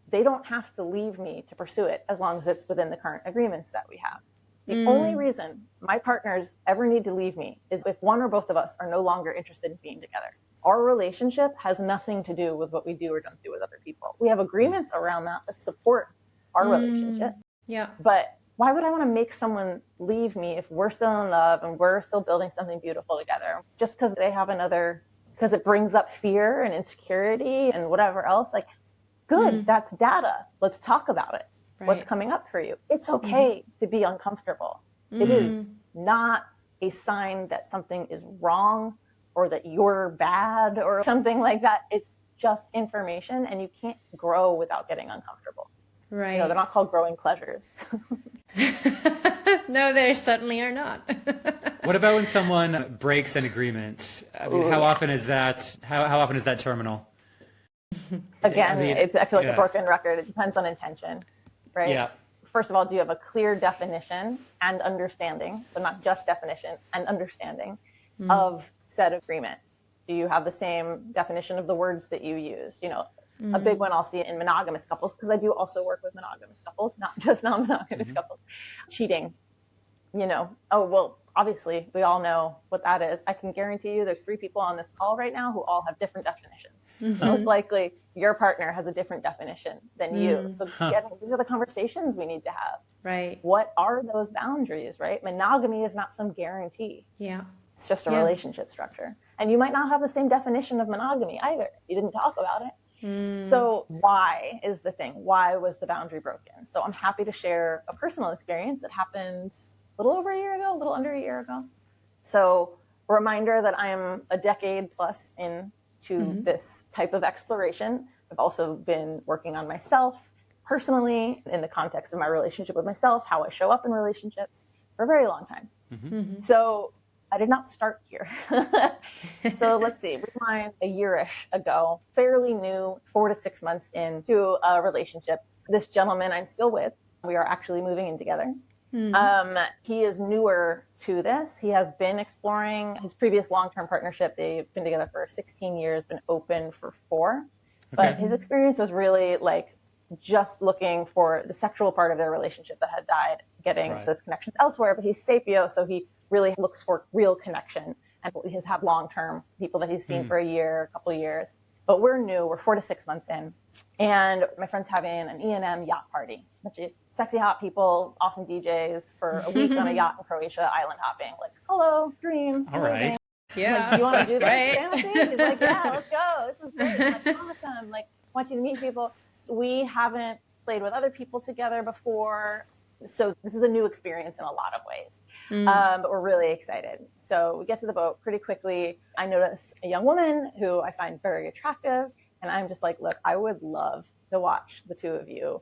they don't have to leave me to pursue it as long as it's within the current agreements that we have. The only reason my partners ever need to leave me is if one or both of us are no longer interested in being together. Our relationship has nothing to do with what we do or don't do with other people. We have agreements around that support our relationship. Yeah. But why would I want to make someone leave me if we're still in love and we're still building something beautiful together? Just because they have because it brings up fear and insecurity and whatever else. Like, good, that's data. Let's talk about it. Right. What's coming up for you? It's okay to be uncomfortable. It is not a sign that something is wrong or that you're bad or something like that. It's just information, and you can't grow without getting uncomfortable. Right. They're not called growing pleasures. No, they certainly are not. What about when someone breaks an agreement? I mean, how often is that? How often is that terminal? Again, I feel like a broken record. It depends on intention, right? Yeah. First of all, do you have a clear definition and understanding? So not just definition and understanding of said agreement. Do you have the same definition of the words that you used? A big one I'll see in monogamous couples, because I do also work with monogamous couples, not just non-monogamous couples. Cheating. Obviously we all know what that is. I can guarantee you there's 3 people on this call right now who all have different definitions. Most likely your partner has a different definition than you. So these are the conversations we need to have. Right. What are those boundaries, right? Monogamy is not some guarantee. Yeah. It's just a relationship structure. And you might not have the same definition of monogamy either. You didn't talk about it. So why is the thing? Why was the boundary broken? So I'm happy to share a personal experience that happened a little over a year ago, a little under a year ago. So a reminder that I'm a decade plus into this type of exploration. I've also been working on myself personally in the context of my relationship with myself, how I show up in relationships for a very long time. So I did not start here. So let's see, rewind a year-ish ago, fairly new, 4 to 6 months into a relationship. This gentleman I'm still with, we are actually moving in together. He is newer to this. He has been exploring his previous long-term partnership. They've been together for 16 years, been open for 4. But his experience was really like just looking for the sexual part of their relationship that had died, getting those connections elsewhere. But he's sapio, so he really looks for real connection, and he has had long-term people that he's seen for a year, a couple of years. But we're new, we're 4 to 6 months in, and my friend's having an ENM yacht party, which is sexy hot people, awesome DJs for a week on a yacht in Croatia, island hopping. Like, hello, dream. All right. Yeah. Like, do you want to do this fantasy? He's like, yeah, let's go. This is great. I'm like, awesome. Like, I want you to meet people. We haven't played with other people together before, so this is a new experience in a lot of ways. But we're really excited. So we get to the boat pretty quickly. I notice a young woman who I find very attractive. And I'm just like, look, I would love to watch the 2 of you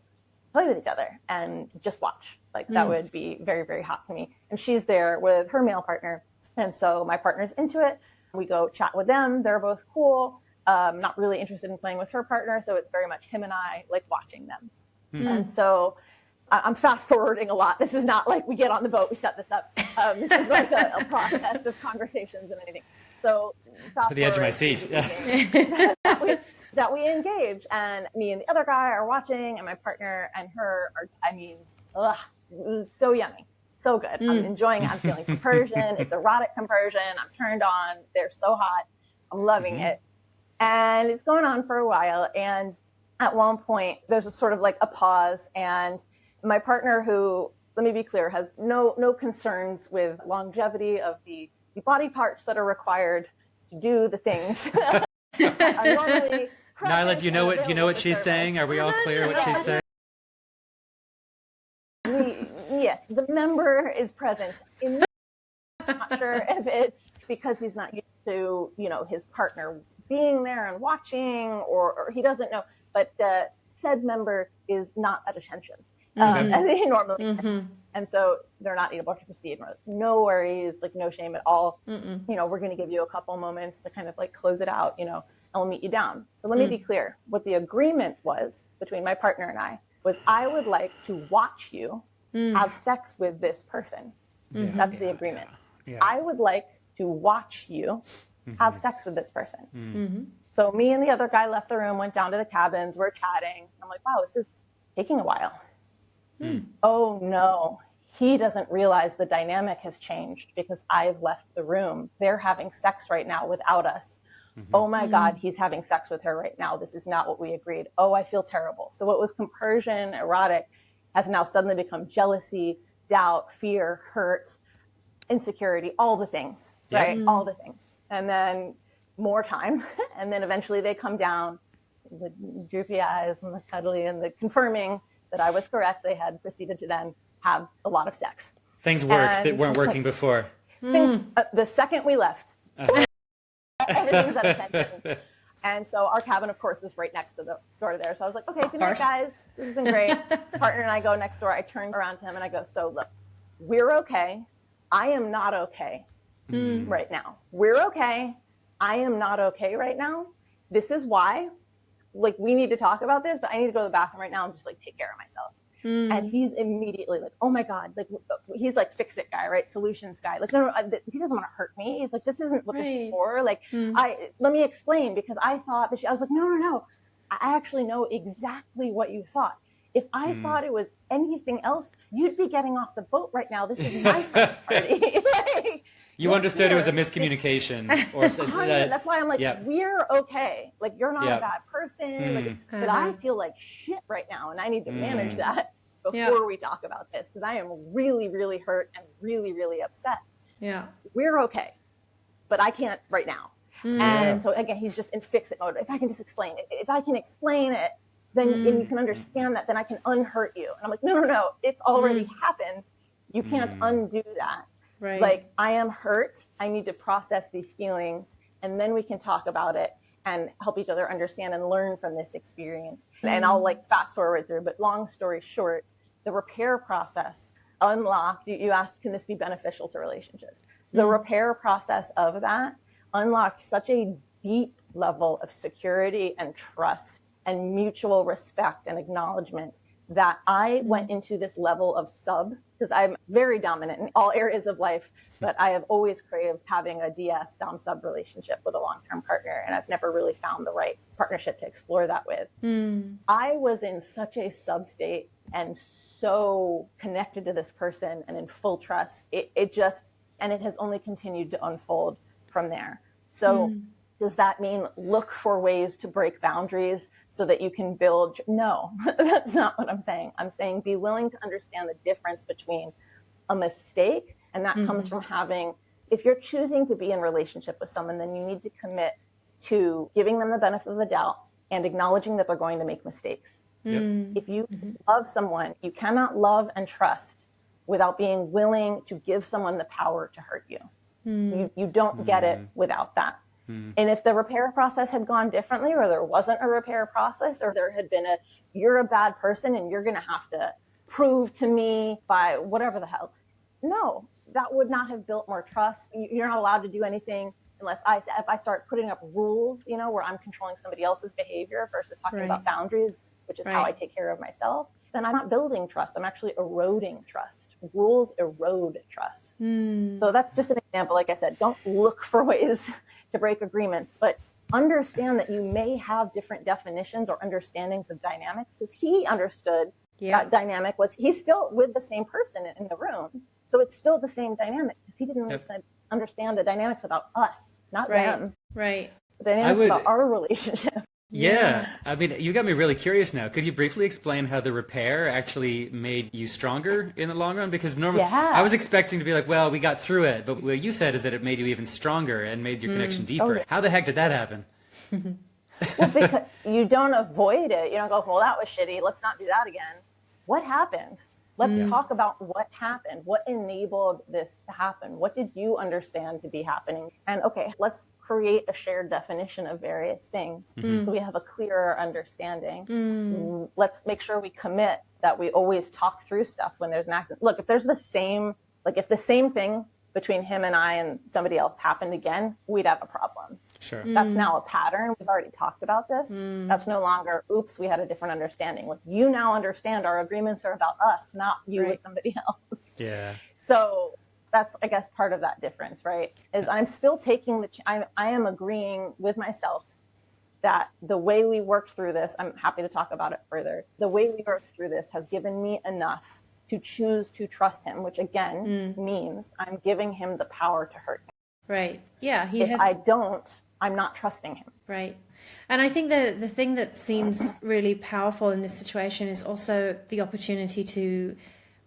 play with each other and just watch. Like that would be very, very hot to me. And she's there with her male partner. And so my partner's into it. We go chat with them. They're both cool. not really interested in playing with her partner. So it's very much him and I like watching them. And so I'm fast forwarding a lot. This is not like we get on the boat, we set this up. This is like a process of conversations and anything. So to the edge of my seat. that we engage, and me and the other guy are watching, and my partner and her are, I mean, so yummy, so good. I'm enjoying it. I'm feeling compersion. It's erotic compersion. I'm turned on. They're so hot. I'm loving it. And it's going on for a while. And at one point, there's a sort of like a pause, and my partner, who, let me be clear, has no concerns with longevity of the body parts that are required to do the things. Nyla, do you know what she's saying? Are we all clear what she's saying? Yes, the member is present. I'm not sure if it's because he's not used to, his partner being there and watching, or he doesn't know, but the said member is not at attention as he normally is. And so they're not able to proceed. No worries, like no shame at all. We're going to give you a couple moments to kind of like close it out, and we'll meet you down. So let me be clear. What the agreement was between my partner and I was, I would like to watch you have sex with this person. That's the agreement. I would like to watch you have sex with this person. So me and the other guy left the room, went down to the cabins, we're chatting. I'm like, wow, this is taking a while. Oh no, he doesn't realize the dynamic has changed because I've left the room. They're having sex right now without us. Oh my God, he's having sex with her right now. This is not what we agreed. Oh, I feel terrible. So what was compersion, erotic, has now suddenly become jealousy, doubt, fear, hurt, insecurity, all the things, right? All the things. And then more time. And then eventually they come down, the droopy eyes and the cuddly and the confirming that I was correct. They had proceeded to then have a lot of sex. Things worked that weren't working before. Things, the second we left, everything's at attention. And so our cabin, of course, is right next to the door there. So I was like, okay, good night, guys. This has been great. Partner and I go next door. I turn around to him and I go, so look, we're okay. I am not okay right now. We're okay. I am not okay right now. This is why, like, we need to talk about this, but I need to go to the bathroom right now and just like take care of myself. And he's immediately like, oh my God, like he's like fix it guy, right? Solutions guy. Like, no, he doesn't want to hurt me. He's like, this isn't what this is for. Like, let me explain, because I thought that I was like, no. I actually know exactly what you thought. If I thought it was anything else, you'd be getting off the boat right now. This is my friend's party. Like, you understood it was a miscommunication. Or that's why I'm like, we're okay. Like, you're not a bad person. Like, but I feel like shit right now, and I need to manage that before we talk about this, because I am really, really hurt and really, really upset. Yeah, we're okay, but I can't right now. And so again, he's just in fix it mode. If I can just explain it, if I can explain it, then and you can understand that, then I can unhurt you. And I'm like, no, it's already happened. You can't undo that. Right. Like, I am hurt. I need to process these feelings, and then we can talk about it and help each other understand and learn from this experience. And I'll like fast forward through, but long story short, the repair process unlocked, you asked, can this be beneficial to relationships? The repair process of that unlocked such a deep level of security and trust and mutual respect and acknowledgement that I went into this level of because I'm very dominant in all areas of life, but I have always craved having a DS dom-sub relationship with a long-term partner, and I've never really found the right partnership to explore that with. I was in such a sub state and so connected to this person and in full trust. It has only continued to unfold from there. So does that mean look for ways to break boundaries so that you can build? No, that's not what I'm saying. I'm saying be willing to understand the difference between a mistake, and that comes from if you're choosing to be in relationship with someone, then you need to commit to giving them the benefit of the doubt and acknowledging that they're going to make mistakes. If you love someone, you cannot love and trust without being willing to give someone the power to hurt you. You don't get it without that. And if the repair process had gone differently, or there wasn't a repair process, or there had been you're a bad person and you're going to have to prove to me by whatever the hell. No, that would not have built more trust. You're not allowed to do anything if I start putting up rules, where I'm controlling somebody else's behavior versus talking about boundaries, which is how I take care of myself, then I'm not building trust. I'm actually eroding trust. Rules erode trust. So that's just an example. Like I said, don't look for ways to break agreements, but understand that you may have different definitions or understandings of dynamics, because he understood that dynamic was he's still with the same person in the room. So it's still the same dynamic, because he didn't understand the dynamics about us, not them. Right. The dynamics about our relationship. Yeah. I mean, you got me really curious now. Could you briefly explain how the repair actually made you stronger in the long run? Because normally I was expecting to be like, well, we got through it. But what you said is that it made you even stronger and made your connection deeper. How the heck did that happen? Well, because you don't avoid it. You don't go, well, that was shitty. Let's not do that again. What happened? Let's talk about what happened. What enabled this to happen? What did you understand to be happening? And okay, let's create a shared definition of various things so we have a clearer understanding. Let's make sure we commit that we always talk through stuff when there's an accident. Look, if there's the same thing between him and I and somebody else happened again, we'd have a problem. Sure. That's now a pattern. We've already talked about this. That's no longer, oops, we had a different understanding. Like, you now understand our agreements are about us, not you with somebody else. Yeah. So that's, I guess, part of that difference, right? Is I'm still taking I am agreeing with myself that the way we worked through this, I'm happy to talk about it further. The way we worked through this has given me enough to choose to trust him, which again means I'm giving him the power to hurt me. Right. Yeah. If I don't, I'm not trusting him. Right. And I think the thing that seems really powerful in this situation is also the opportunity to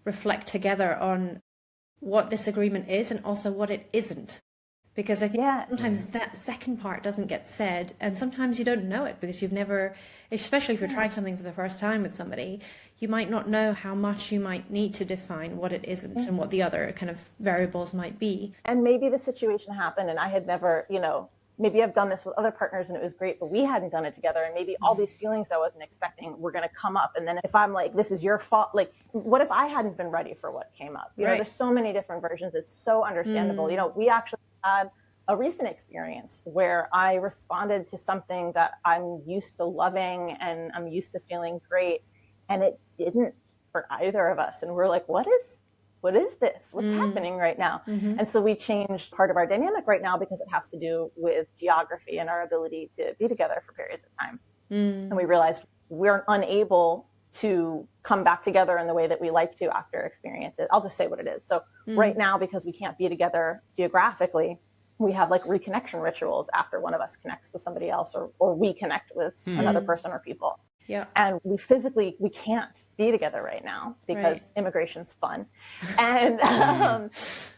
reflect together on what this agreement is and also what it isn't. Because I think sometimes that second part doesn't get said, and sometimes you don't know it because you've never, especially if you're trying something for the first time with somebody, you might not know how much you might need to define what it isn't and what the other kind of variables might be. And maybe the situation happened and I had never, maybe I've done this with other partners and it was great, but we hadn't done it together. And maybe all these feelings I wasn't expecting were going to come up. And then if I'm like, this is your fault, like, what if I hadn't been ready for what came up? You know, there's so many different versions. It's so understandable. We actually had a recent experience where I responded to something that I'm used to loving and I'm used to feeling great. And it didn't for either of us. And we're like, what is this? What's happening right now? And so we changed part of our dynamic right now because it has to do with geography and our ability to be together for periods of time. And we realized we're unable to come back together in the way that we like to after experiences. I'll just say what it is. So right now, because we can't be together geographically, we have like reconnection rituals after one of us connects with somebody else or we connect with another person or people. Yeah. And we can't be together right now because immigration's fun. And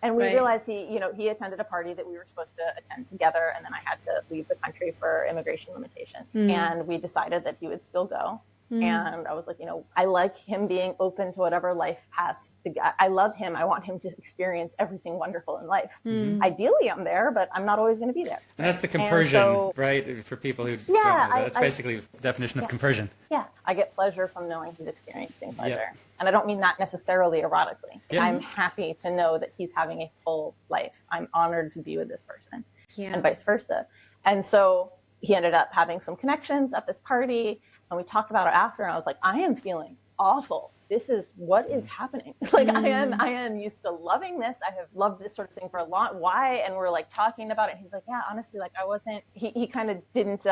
and we realized he attended a party that we were supposed to attend together, and then I had to leave the country for immigration limitation. And we decided that he would still go. And I was like, I like him being open to whatever life has to get. I love him. I want him to experience everything wonderful in life. Ideally, I'm there, but I'm not always going to be there. And that's the compersion, right? For people who don't know that. That's basically the definition of compersion. Yeah, I get pleasure from knowing he's experiencing pleasure. And I don't mean that necessarily erotically. I'm happy to know that he's having a full life. I'm honored to be with this person and vice versa. And so he ended up having some connections at this party. And we talked about it after, and I was like, I am feeling awful. This is what is happening. Like I am used to loving this. I have loved this sort of thing for a lot. Why? And we're like talking about it. And he's like, yeah, honestly, like I wasn't, he kind of didn't,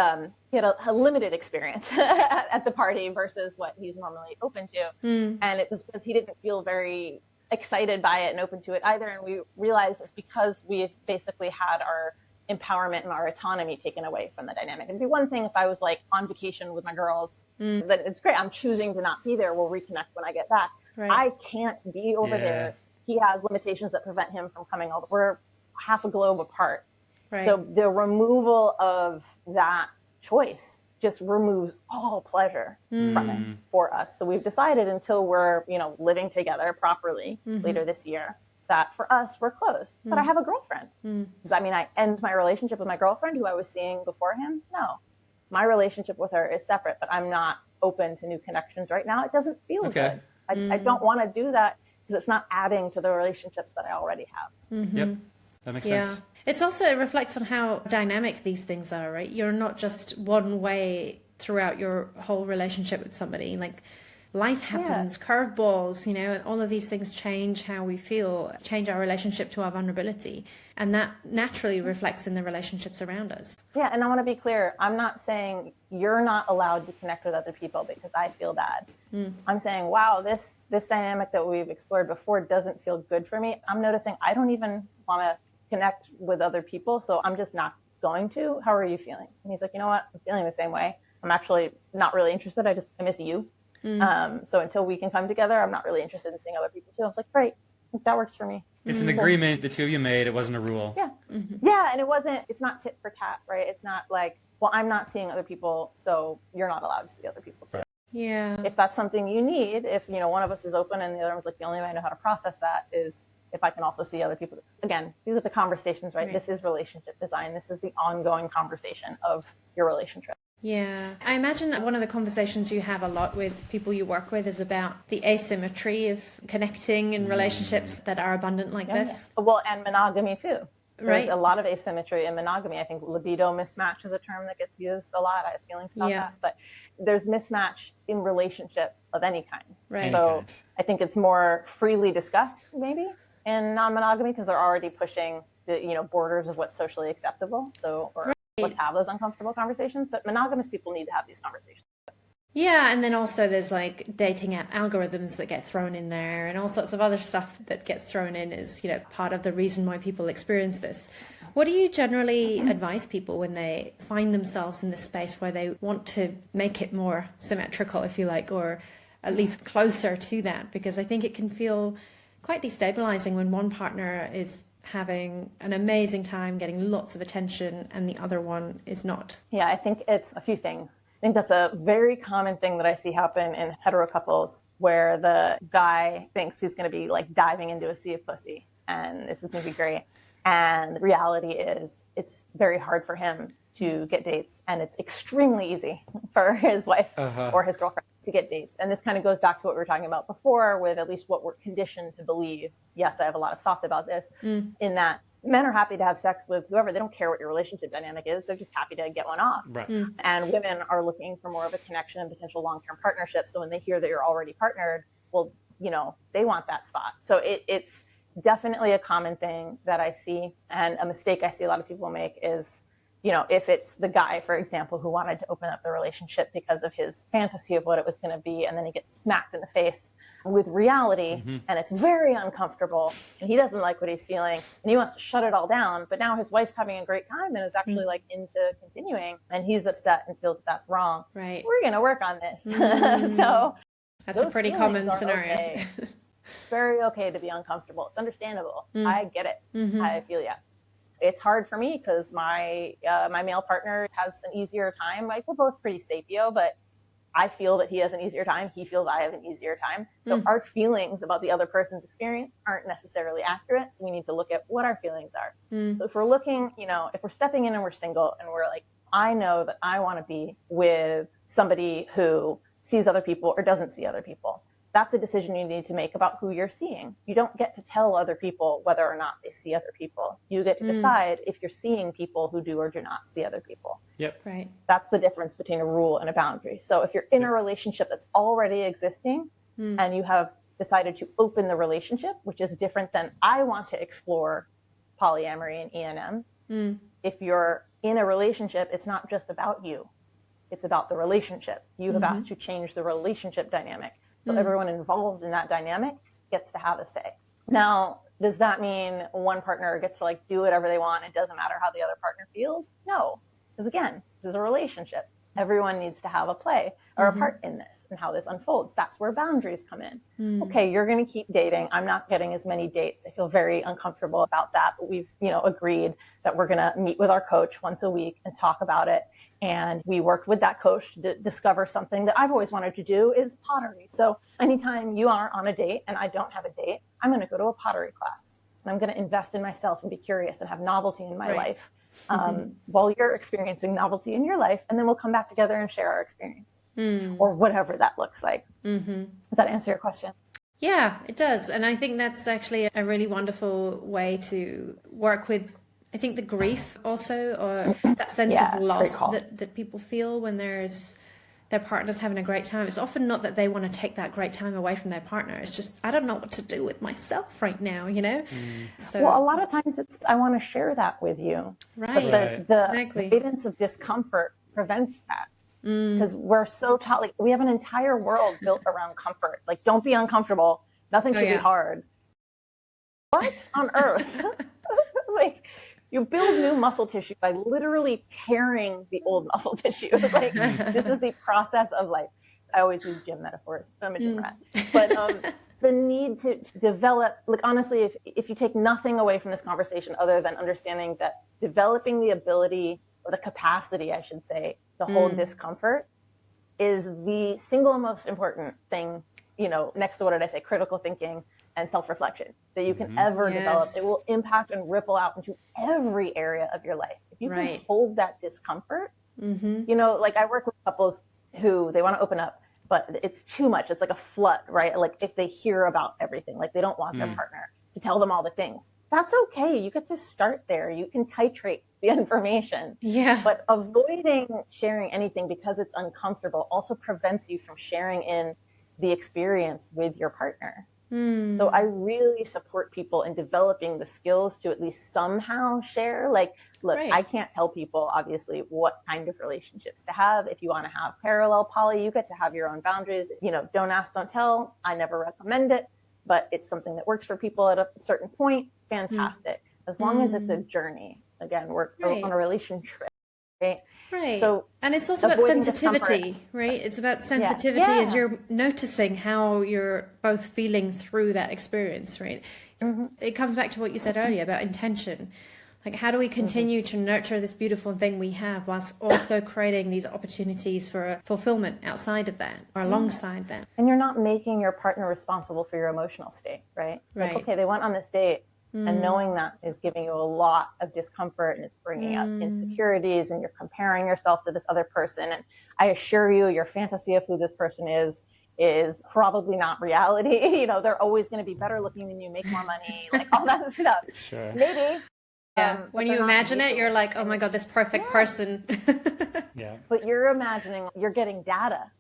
he had a limited experience at the party versus what he's normally open to. And it was because he didn't feel very excited by it and open to it either. And we realized it's because we've basically had our empowerment and our autonomy taken away from the dynamic. It'd be one thing if I was like on vacation with my girls, that it's great. I'm choosing to not be there. We'll reconnect when I get back. I can't be over there. He has limitations that prevent him from coming over. We're half a globe apart. So the removal of that choice just removes all pleasure from it for us. So we've decided until we're, living together properly later this year, that for us, we're closed. But I have a girlfriend. Does that mean I end my relationship with my girlfriend who I was seeing before him? No. My relationship with her is separate, but I'm not open to new connections right now. It doesn't feel good. I don't want to do that because it's not adding to the relationships that I already have. Yep. That makes Yeah. sense. It's also, it reflects on how dynamic these things are, right? You're not just one way throughout your whole relationship with somebody. Like, life happens, curveballs, and all of these things change how we feel, change our relationship to our vulnerability. And that naturally reflects in the relationships around us. Yeah, and I want to be clear. I'm not saying you're not allowed to connect with other people because I feel bad. I'm saying, wow, this dynamic that we've explored before doesn't feel good for me. I'm noticing I don't even want to connect with other people, so I'm just not going to. How are you feeling? And he's like, you know what? I'm feeling the same way. I'm actually not really interested. I miss you. So until we can come together, I'm not really interested in seeing other people too. I was like, great, that works for me. It's an agreement the two of you made. It wasn't a rule. Yeah. Yeah. And it's not tit for tat, right? It's not like, well, I'm not seeing other people, so you're not allowed to see other people too. Right. Yeah. If that's something you need, if, one of us is open and the other one's like, the only way I know how to process that is if I can also see other people. Again, these are the conversations, right? This is relationship design. This is the ongoing conversation of your relationship. Yeah. I imagine that one of the conversations you have a lot with people you work with is about the asymmetry of connecting in relationships that are abundant like this. Well, and monogamy too. There's Right. a lot of asymmetry in monogamy. I think libido mismatch is a term that gets used a lot. I have feelings about that. But there's mismatch in relationship of any kind. Right. So I think it's more freely discussed maybe in non-monogamy because they're already pushing the borders of what's socially acceptable. So let's have those uncomfortable conversations. But monogamous people need to have these conversations. Yeah, and then also there's like dating app algorithms that get thrown in there and all sorts of other stuff that gets thrown in is, part of the reason why people experience this. What do you generally advise people when they find themselves in this space where they want to make it more symmetrical, if you like, or at least closer to that? Because I think it can feel quite destabilizing when one partner is having an amazing time, getting lots of attention, and the other one is not. Yeah, I think it's a few things. I think that's a very common thing that I see happen in hetero couples where the guy thinks he's going to be like diving into a sea of pussy and this is going to be great. And the reality is it's very hard for him to get dates and it's extremely easy for his wife or his girlfriend to get dates. And this kind of goes back to what we were talking about before with at least what we're conditioned to believe. Yes, I have a lot of thoughts about this in that men are happy to have sex with whoever. They don't care what your relationship dynamic is. They're just happy to get one off. Right. And women are looking for more of a connection and potential long-term partnership. So when they hear that you're already partnered, well, they want that spot. So it's definitely a common thing that I see. And a mistake I see a lot of people make is, if it's the guy, for example, who wanted to open up the relationship because of his fantasy of what it was going to be, and then he gets smacked in the face with reality, and it's very uncomfortable, and he doesn't like what he's feeling, and he wants to shut it all down, but now his wife's having a great time and is actually like into continuing, and he's upset and feels that that's wrong. Right. We're going to work on this. So that's a pretty common scenario. Okay. Very okay to be uncomfortable. It's understandable. I get it. I feel ya. It's hard for me because my male partner has an easier time. Like we're both pretty sapio, but I feel that he has an easier time. He feels I have an easier time. So our feelings about the other person's experience aren't necessarily accurate. So we need to look at what our feelings are. So if we're looking, if we're stepping in and we're single and we're like, I know that I want to be with somebody who sees other people or doesn't see other people. That's a decision you need to make about who you're seeing. You don't get to tell other people whether or not they see other people. You get to decide if you're seeing people who do or do not see other people. Yep. Right. That's the difference between a rule and a boundary. So if you're in a relationship that's already existing and you have decided to open the relationship, which is different than I want to explore polyamory and ENM. If you're in a relationship, it's not just about you. It's about the relationship. You have asked to change the relationship dynamic. So everyone involved in that dynamic gets to have a say. Now, does that mean one partner gets to do whatever they want? It doesn't matter how the other partner feels? No, because again, this is a relationship. Everyone needs to have a play or a part in this and how this unfolds. That's where boundaries come in. Okay, you're going to keep dating. I'm not getting as many dates. I feel very uncomfortable about that. But we've, agreed that we're going to meet with our coach once a week and talk about it. And we worked with that coach to discover something that I've always wanted to do is pottery. So anytime you are on a date and I don't have a date, I'm going to go to a pottery class. And I'm going to invest in myself and be curious and have novelty in my life while you're experiencing novelty in your life. And then we'll come back together and share our experiences or whatever that looks like. Does that answer your question? Yeah, it does. And I think that's actually a really wonderful way to work with, I think, the grief also, or that sense Yeah, of great loss call. that people feel when their partner's having a great time. It's often not that they want to take that great time away from their partner. It's just, I don't know what to do with myself right now, you know? So, Well, a lot of times it's, I want to share that with you. right, But the exactly. avoidance of discomfort prevents that. Because we're so taught, like, we have an entire world built around comfort. Like, don't be uncomfortable. Nothing should be hard. What on earth? Like, you build new muscle tissue by literally tearing the old muscle tissue. Like, this is the process of life. I always use gym metaphors. I'm a gym rat. But the need to develop, like, honestly, if you take nothing away from this conversation other than understanding that developing the ability, or the capacity, I should say, to hold discomfort is the single most important thing, you know, next to what did I say, critical thinking and self-reflection that you can ever develop. It will impact and ripple out into every area of your life. If you can hold that discomfort, you know, like I work with couples who they want to open up, but it's too much. It's like a flood, right? Like if they hear about everything, like they don't want their partner to tell them all the things. That's okay. You get to start there. You can titrate the information. Yeah. But avoiding sharing anything because it's uncomfortable also prevents you from sharing in the experience with your partner. So I really support people in developing the skills to at least somehow share. Like, look, I can't tell people, obviously, what kind of relationships to have. If you want to have parallel poly, you get to have your own boundaries. You know, don't ask, don't tell. I never recommend it, but it's something that works for people at a certain point. Fantastic. As long as it's a journey. Again, we're on a relationship. Right. So, and it's also about sensitivity, right? It's about sensitivity as you're noticing how you're both feeling through that experience, right? It comes back to what you said earlier about intention. Like, how do we continue to nurture this beautiful thing we have whilst also creating these opportunities for fulfillment outside of that or alongside that? And you're not making your partner responsible for your emotional state, right? Like, okay, they went on this date. And knowing that is giving you a lot of discomfort and it's bringing up insecurities and you're comparing yourself to this other person. And I assure you, your fantasy of who this person is probably not reality. You know, they're always going to be better looking than you, make more money, like all that stuff. Sure. Maybe. When you imagine it, you're like, oh my God, this perfect person. But you're imagining, you're getting data.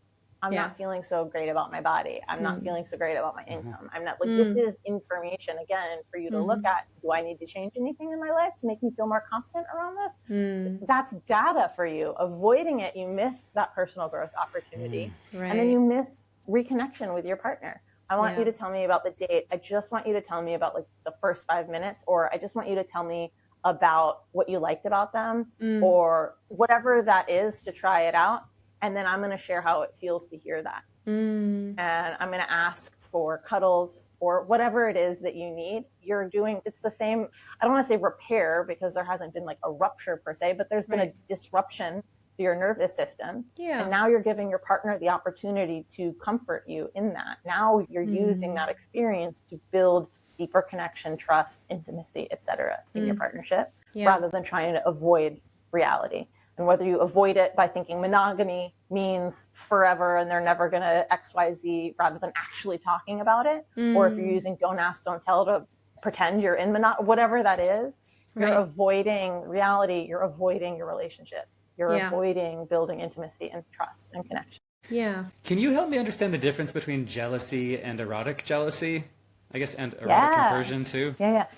I'm not feeling so great about my body. I'm not feeling so great about my income. I'm not like, this is information again for you to look at. Do I need to change anything in my life to make me feel more confident around this? That's data for you. Avoiding it, you miss that personal growth opportunity. And then you miss reconnection with your partner. I want you to tell me about the date. I just want you to tell me about like the first 5 minutes, or I just want you to tell me about what you liked about them or whatever that is to try it out. And then I'm going to share how it feels to hear that. And I'm going to ask for cuddles or whatever it is that you need. You're doing, it's the same. I don't want to say repair because there hasn't been like a rupture per se, but there's been a disruption to your nervous system. And now you're giving your partner the opportunity to comfort you in that. Now you're using that experience to build deeper connection, trust, intimacy, etc. in your partnership rather than trying to avoid reality. And whether you avoid it by thinking monogamy means forever and they're never going to XYZ rather than actually talking about it, or if you're using don't ask, don't tell to pretend you're in monogamy, whatever that is, you're avoiding reality, you're avoiding your relationship, you're avoiding building intimacy and trust and connection. Yeah. Can you help me understand the difference between jealousy and erotic jealousy? I guess, and erotic compersion too.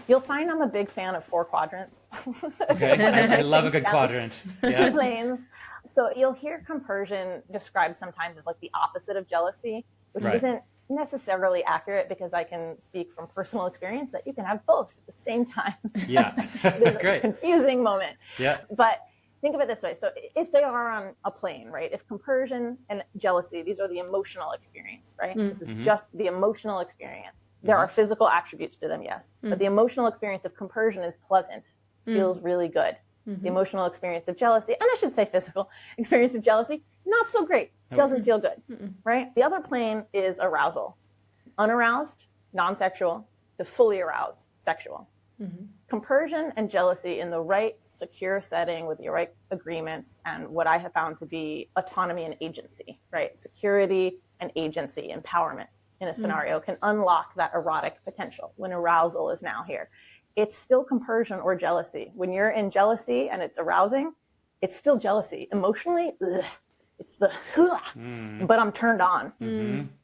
You'll find I'm a big fan of 4 quadrants. Okay, I love a good quadrant. 2 planes. So you'll hear compersion described sometimes as like the opposite of jealousy, which isn't necessarily accurate because I can speak from personal experience that you can have both at the same time. There's a confusing moment. But think of it this way. So if they are on a plane, right? If compersion and jealousy, these are the emotional experience, right? This is just the emotional experience. There are physical attributes to them, yes. But the emotional experience of compersion is pleasant, feels really good. The emotional experience of jealousy, and I should say physical experience of jealousy, not so great, doesn't feel good, right? The other plane is arousal. Unaroused, non-sexual, to fully aroused, sexual. Compersion and jealousy in the right secure setting with the right agreements and what I have found to be autonomy and agency, right? Security and agency, empowerment. in a scenario can unlock that erotic potential when arousal is now here. It's still compersion or jealousy. When you're in jealousy and it's arousing, it's still jealousy. Emotionally, it's the, but I'm turned on.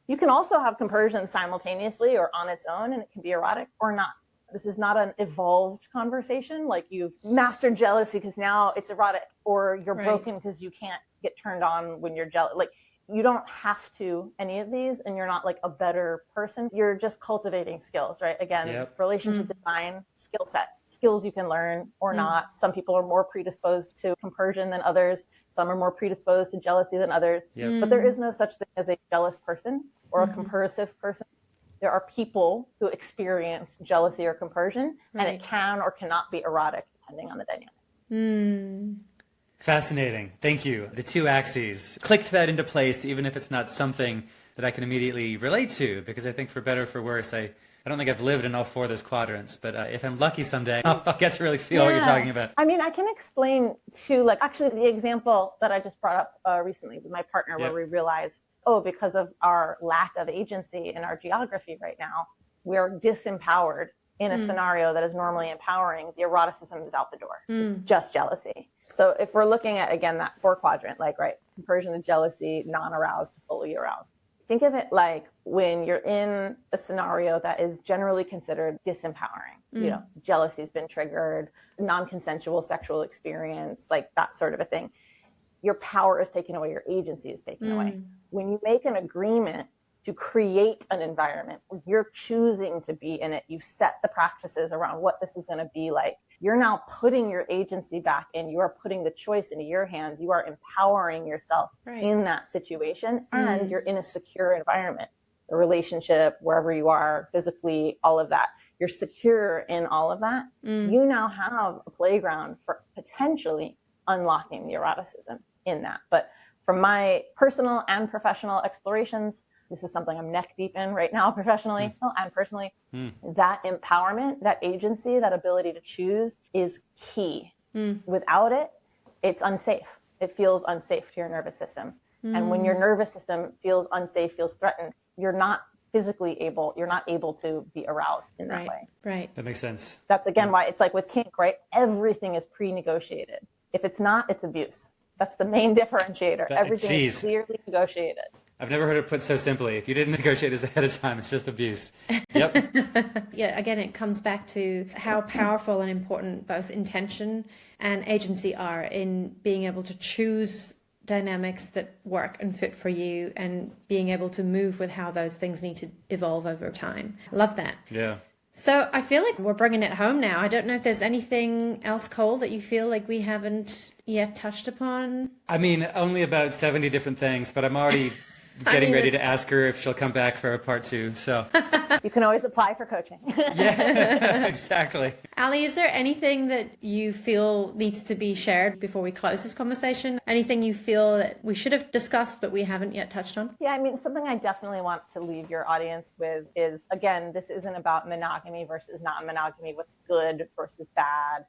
You can also have compersion simultaneously or on its own, and it can be erotic or not. This is not an evolved conversation, like you've mastered jealousy because now it's erotic, or you're broken because you can't get turned on when you're jealous. Like, you don't have to any of these, and you're not like a better person. You're just cultivating skills, right? Again, relationship design, skill set, skills you can learn or not. Some people are more predisposed to compersion than others. Some are more predisposed to jealousy than others. But there is no such thing as a jealous person or a compersive person. There are people who experience jealousy or compersion, and it can or cannot be erotic depending on the dynamic. Fascinating. Thank you. The two axes. Clicked that into place, even if it's not something that I can immediately relate to, because I think for better or for worse, I don't think I've lived in all four of those quadrants, but if I'm lucky someday, I'll get to really feel what you're talking about. I mean, I can explain too, like actually the example that I just brought up recently with my partner, where we realized, because of our lack of agency in our geography right now, we're disempowered in a scenario that is normally empowering. The eroticism is out the door. It's just jealousy. So if we're looking at, again, that four quadrant, like, compersion to jealousy, non-aroused to fully aroused. Think of it like when you're in a scenario that is generally considered disempowering. You know, jealousy's been triggered, non-consensual sexual experience, like that sort of a thing. Your power is taken away, your agency is taken away. When you make an agreement to create an environment where you're choosing to be in it, you've set the practices around what this is going to be like. You're now putting your agency back in. You are putting the choice into your hands. You are empowering yourself in that situation, and you're in a secure environment. The relationship, wherever you are, physically, all of that. You're secure in all of that. You now have a playground for potentially unlocking the eroticism in that. But from my personal and professional explorations, this is something I'm neck deep in right now, professionally and personally. That empowerment, that agency, that ability to choose is key. Without it, it's unsafe. It feels unsafe to your nervous system. And when your nervous system feels unsafe, feels threatened, you're not you're not able to be aroused in that way. Right. That makes sense. That's again why it's like with kink, right? Everything is pre-negotiated. If it's not, it's abuse. That's the main differentiator. Everything is clearly negotiated. I've never heard it put so simply. If you didn't negotiate this ahead of time, it's just abuse. Yep. Again, it comes back to how powerful and important both intention and agency are in being able to choose dynamics that work and fit for you, and being able to move with how those things need to evolve over time. Love that. Yeah. So I feel like we're bringing it home now. I don't know if there's anything else, Cole, that you feel like we haven't yet touched upon. I mean, only about 70 different things, but I'm already getting ready to ask her if she'll come back for a part 2. So you can always apply for coaching. Yeah, exactly. Ally, is there anything that you feel needs to be shared before we close this conversation? Anything you feel that we should have discussed but we haven't yet touched on? Yeah, I mean, something I definitely want to leave your audience with is, again, this isn't about monogamy versus non-monogamy, what's good versus bad,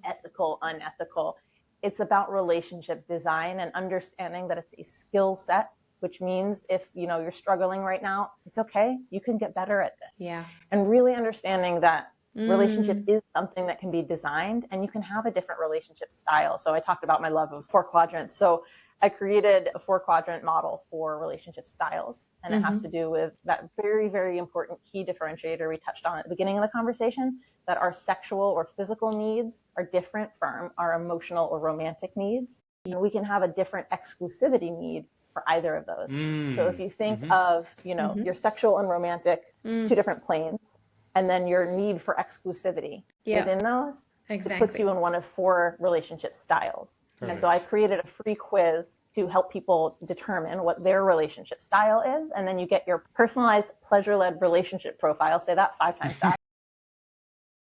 ethical, unethical. It's about relationship design and understanding that it's a skill set, which means if, you're struggling right now, it's okay. You can get better at this. Yeah. And really understanding that relationship is something that can be designed, and you can have a different relationship style. So I talked about my love of 4 quadrants. So I created a 4-quadrant model for relationship styles. And it has to do with that very, very important key differentiator we touched on at the beginning of the conversation, that our sexual or physical needs are different from our emotional or romantic needs. And we can have a different exclusivity need for either of those. So if you think of, your sexual and romantic, 2 different planes, and then your need for exclusivity within those, it puts you in one of 4 relationship styles. Perfect. And so I created a free quiz to help people determine what their relationship style is. And then you get your personalized pleasure-led relationship profile. Say that 5 times fast.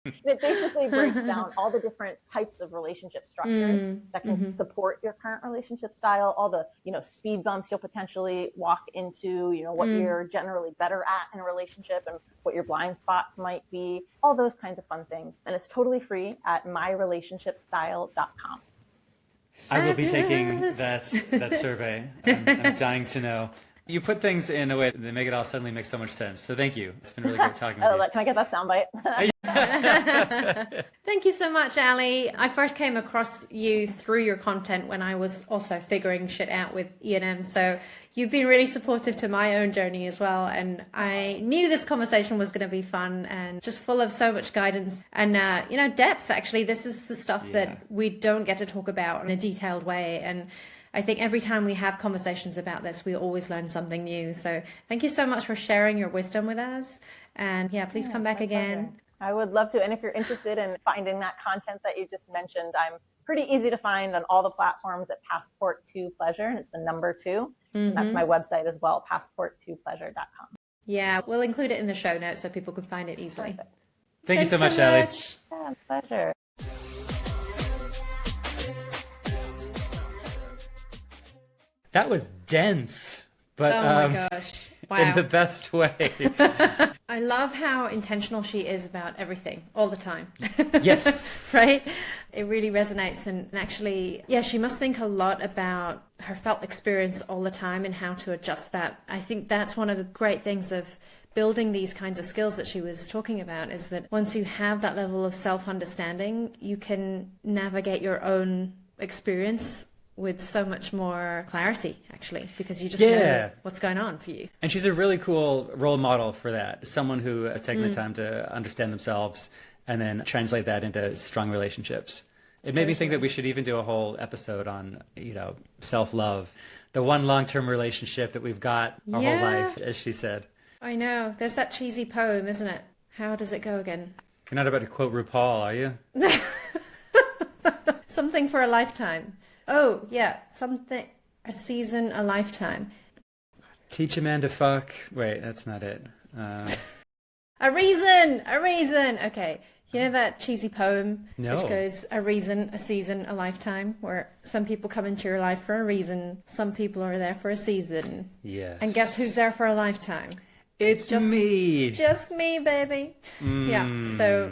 It basically breaks down all the different types of relationship structures that can support your current relationship style, all the, speed bumps you'll potentially walk into, what you're generally better at in a relationship and what your blind spots might be, all those kinds of fun things. And it's totally free at myrelationshipstyle.com. I will be taking that survey. I'm dying to know. You put things in a way that make it all suddenly make so much sense. So thank you. It's been really great talking with you. Can I get that soundbite? Thank you so much, Ally. I first came across you through your content when I was also figuring shit out with ENM. So you've been really supportive to my own journey as well. And I knew this conversation was going to be fun and just full of so much guidance and, depth. Actually, this is the stuff that we don't get to talk about in a detailed way. And I think every time we have conversations about this, we always learn something new. So thank you so much for sharing your wisdom with us. And please come back again. Pleasure. I would love to. And if you're interested in finding that content that you just mentioned, I'm pretty easy to find on all the platforms at Passport to Pleasure. And it's the number 2. Mm-hmm. And that's my website as well, passport2pleasure.com. Yeah, we'll include it in the show notes so people can find it easily. Perfect. Thank you so much, Ally. Yeah, pleasure. That was dense, but oh my gosh. Wow. In the best way. I love how intentional she is about everything all the time. Yes. Right? It really resonates. And actually, she must think a lot about her felt experience all the time and how to adjust that. I think that's one of the great things of building these kinds of skills that she was talking about, is that once you have that level of self-understanding, you can navigate your own experience with so much more clarity, actually, because you just know what's going on for you. And she's a really cool role model for that. Someone who has taken the time to understand themselves and then translate that into strong relationships. It made me think that we should even do a whole episode on, self-love, the one long-term relationship that we've got our whole life, as she said. I know. There's that cheesy poem, isn't it? How does it go again? You're not about to quote RuPaul, are you? Something for a lifetime. Oh, yeah. Something, a season, a lifetime. Teach a man to fuck. Wait, that's not it. A reason. Okay. You know that cheesy poem? No. Which goes, a reason, a season, a lifetime, where some people come into your life for a reason. Some people are there for a season. Yes. And guess who's there for a lifetime? It's me. Just me, baby. Yeah. So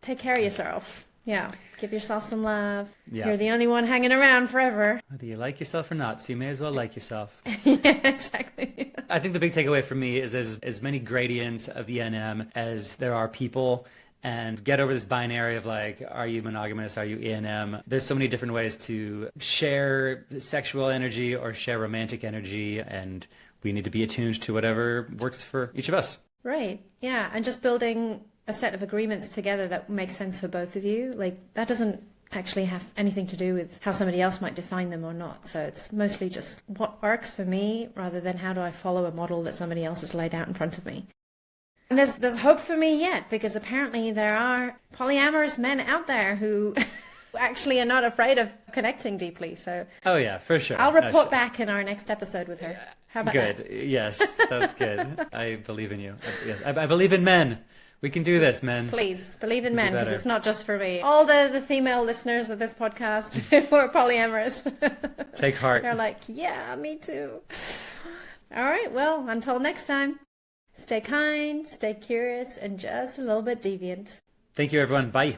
take care of yourself. Yeah. Give yourself some love. Yeah. You're the only one hanging around forever. Whether you like yourself or not, so you may as well like yourself. Yeah, exactly. I think the big takeaway for me is there's as many gradients of ENM as there are people. And get over this binary of like, are you monogamous? Are you ENM? There's so many different ways to share sexual energy or share romantic energy. And we need to be attuned to whatever works for each of us. Right. Yeah. And just building a set of agreements together that makes sense for both of you. Like, that doesn't actually have anything to do with how somebody else might define them or not. So it's mostly just what works for me rather than how do I follow a model that somebody else has laid out in front of me. And there's hope for me yet, because apparently there are polyamorous men out there who actually are not afraid of connecting deeply. So oh yeah, for sure. I'll report back in our next episode with her. How about that? Good. Yes, sounds good. I believe in you. Yes, I believe in men. We can do this, men. Please believe in men, because it's not just for me. All the female listeners of this podcast who are polyamorous, take heart. They're like, yeah, me too. All right. Well, until next time. Stay kind, stay curious, and just a little bit deviant. Thank you, everyone. Bye.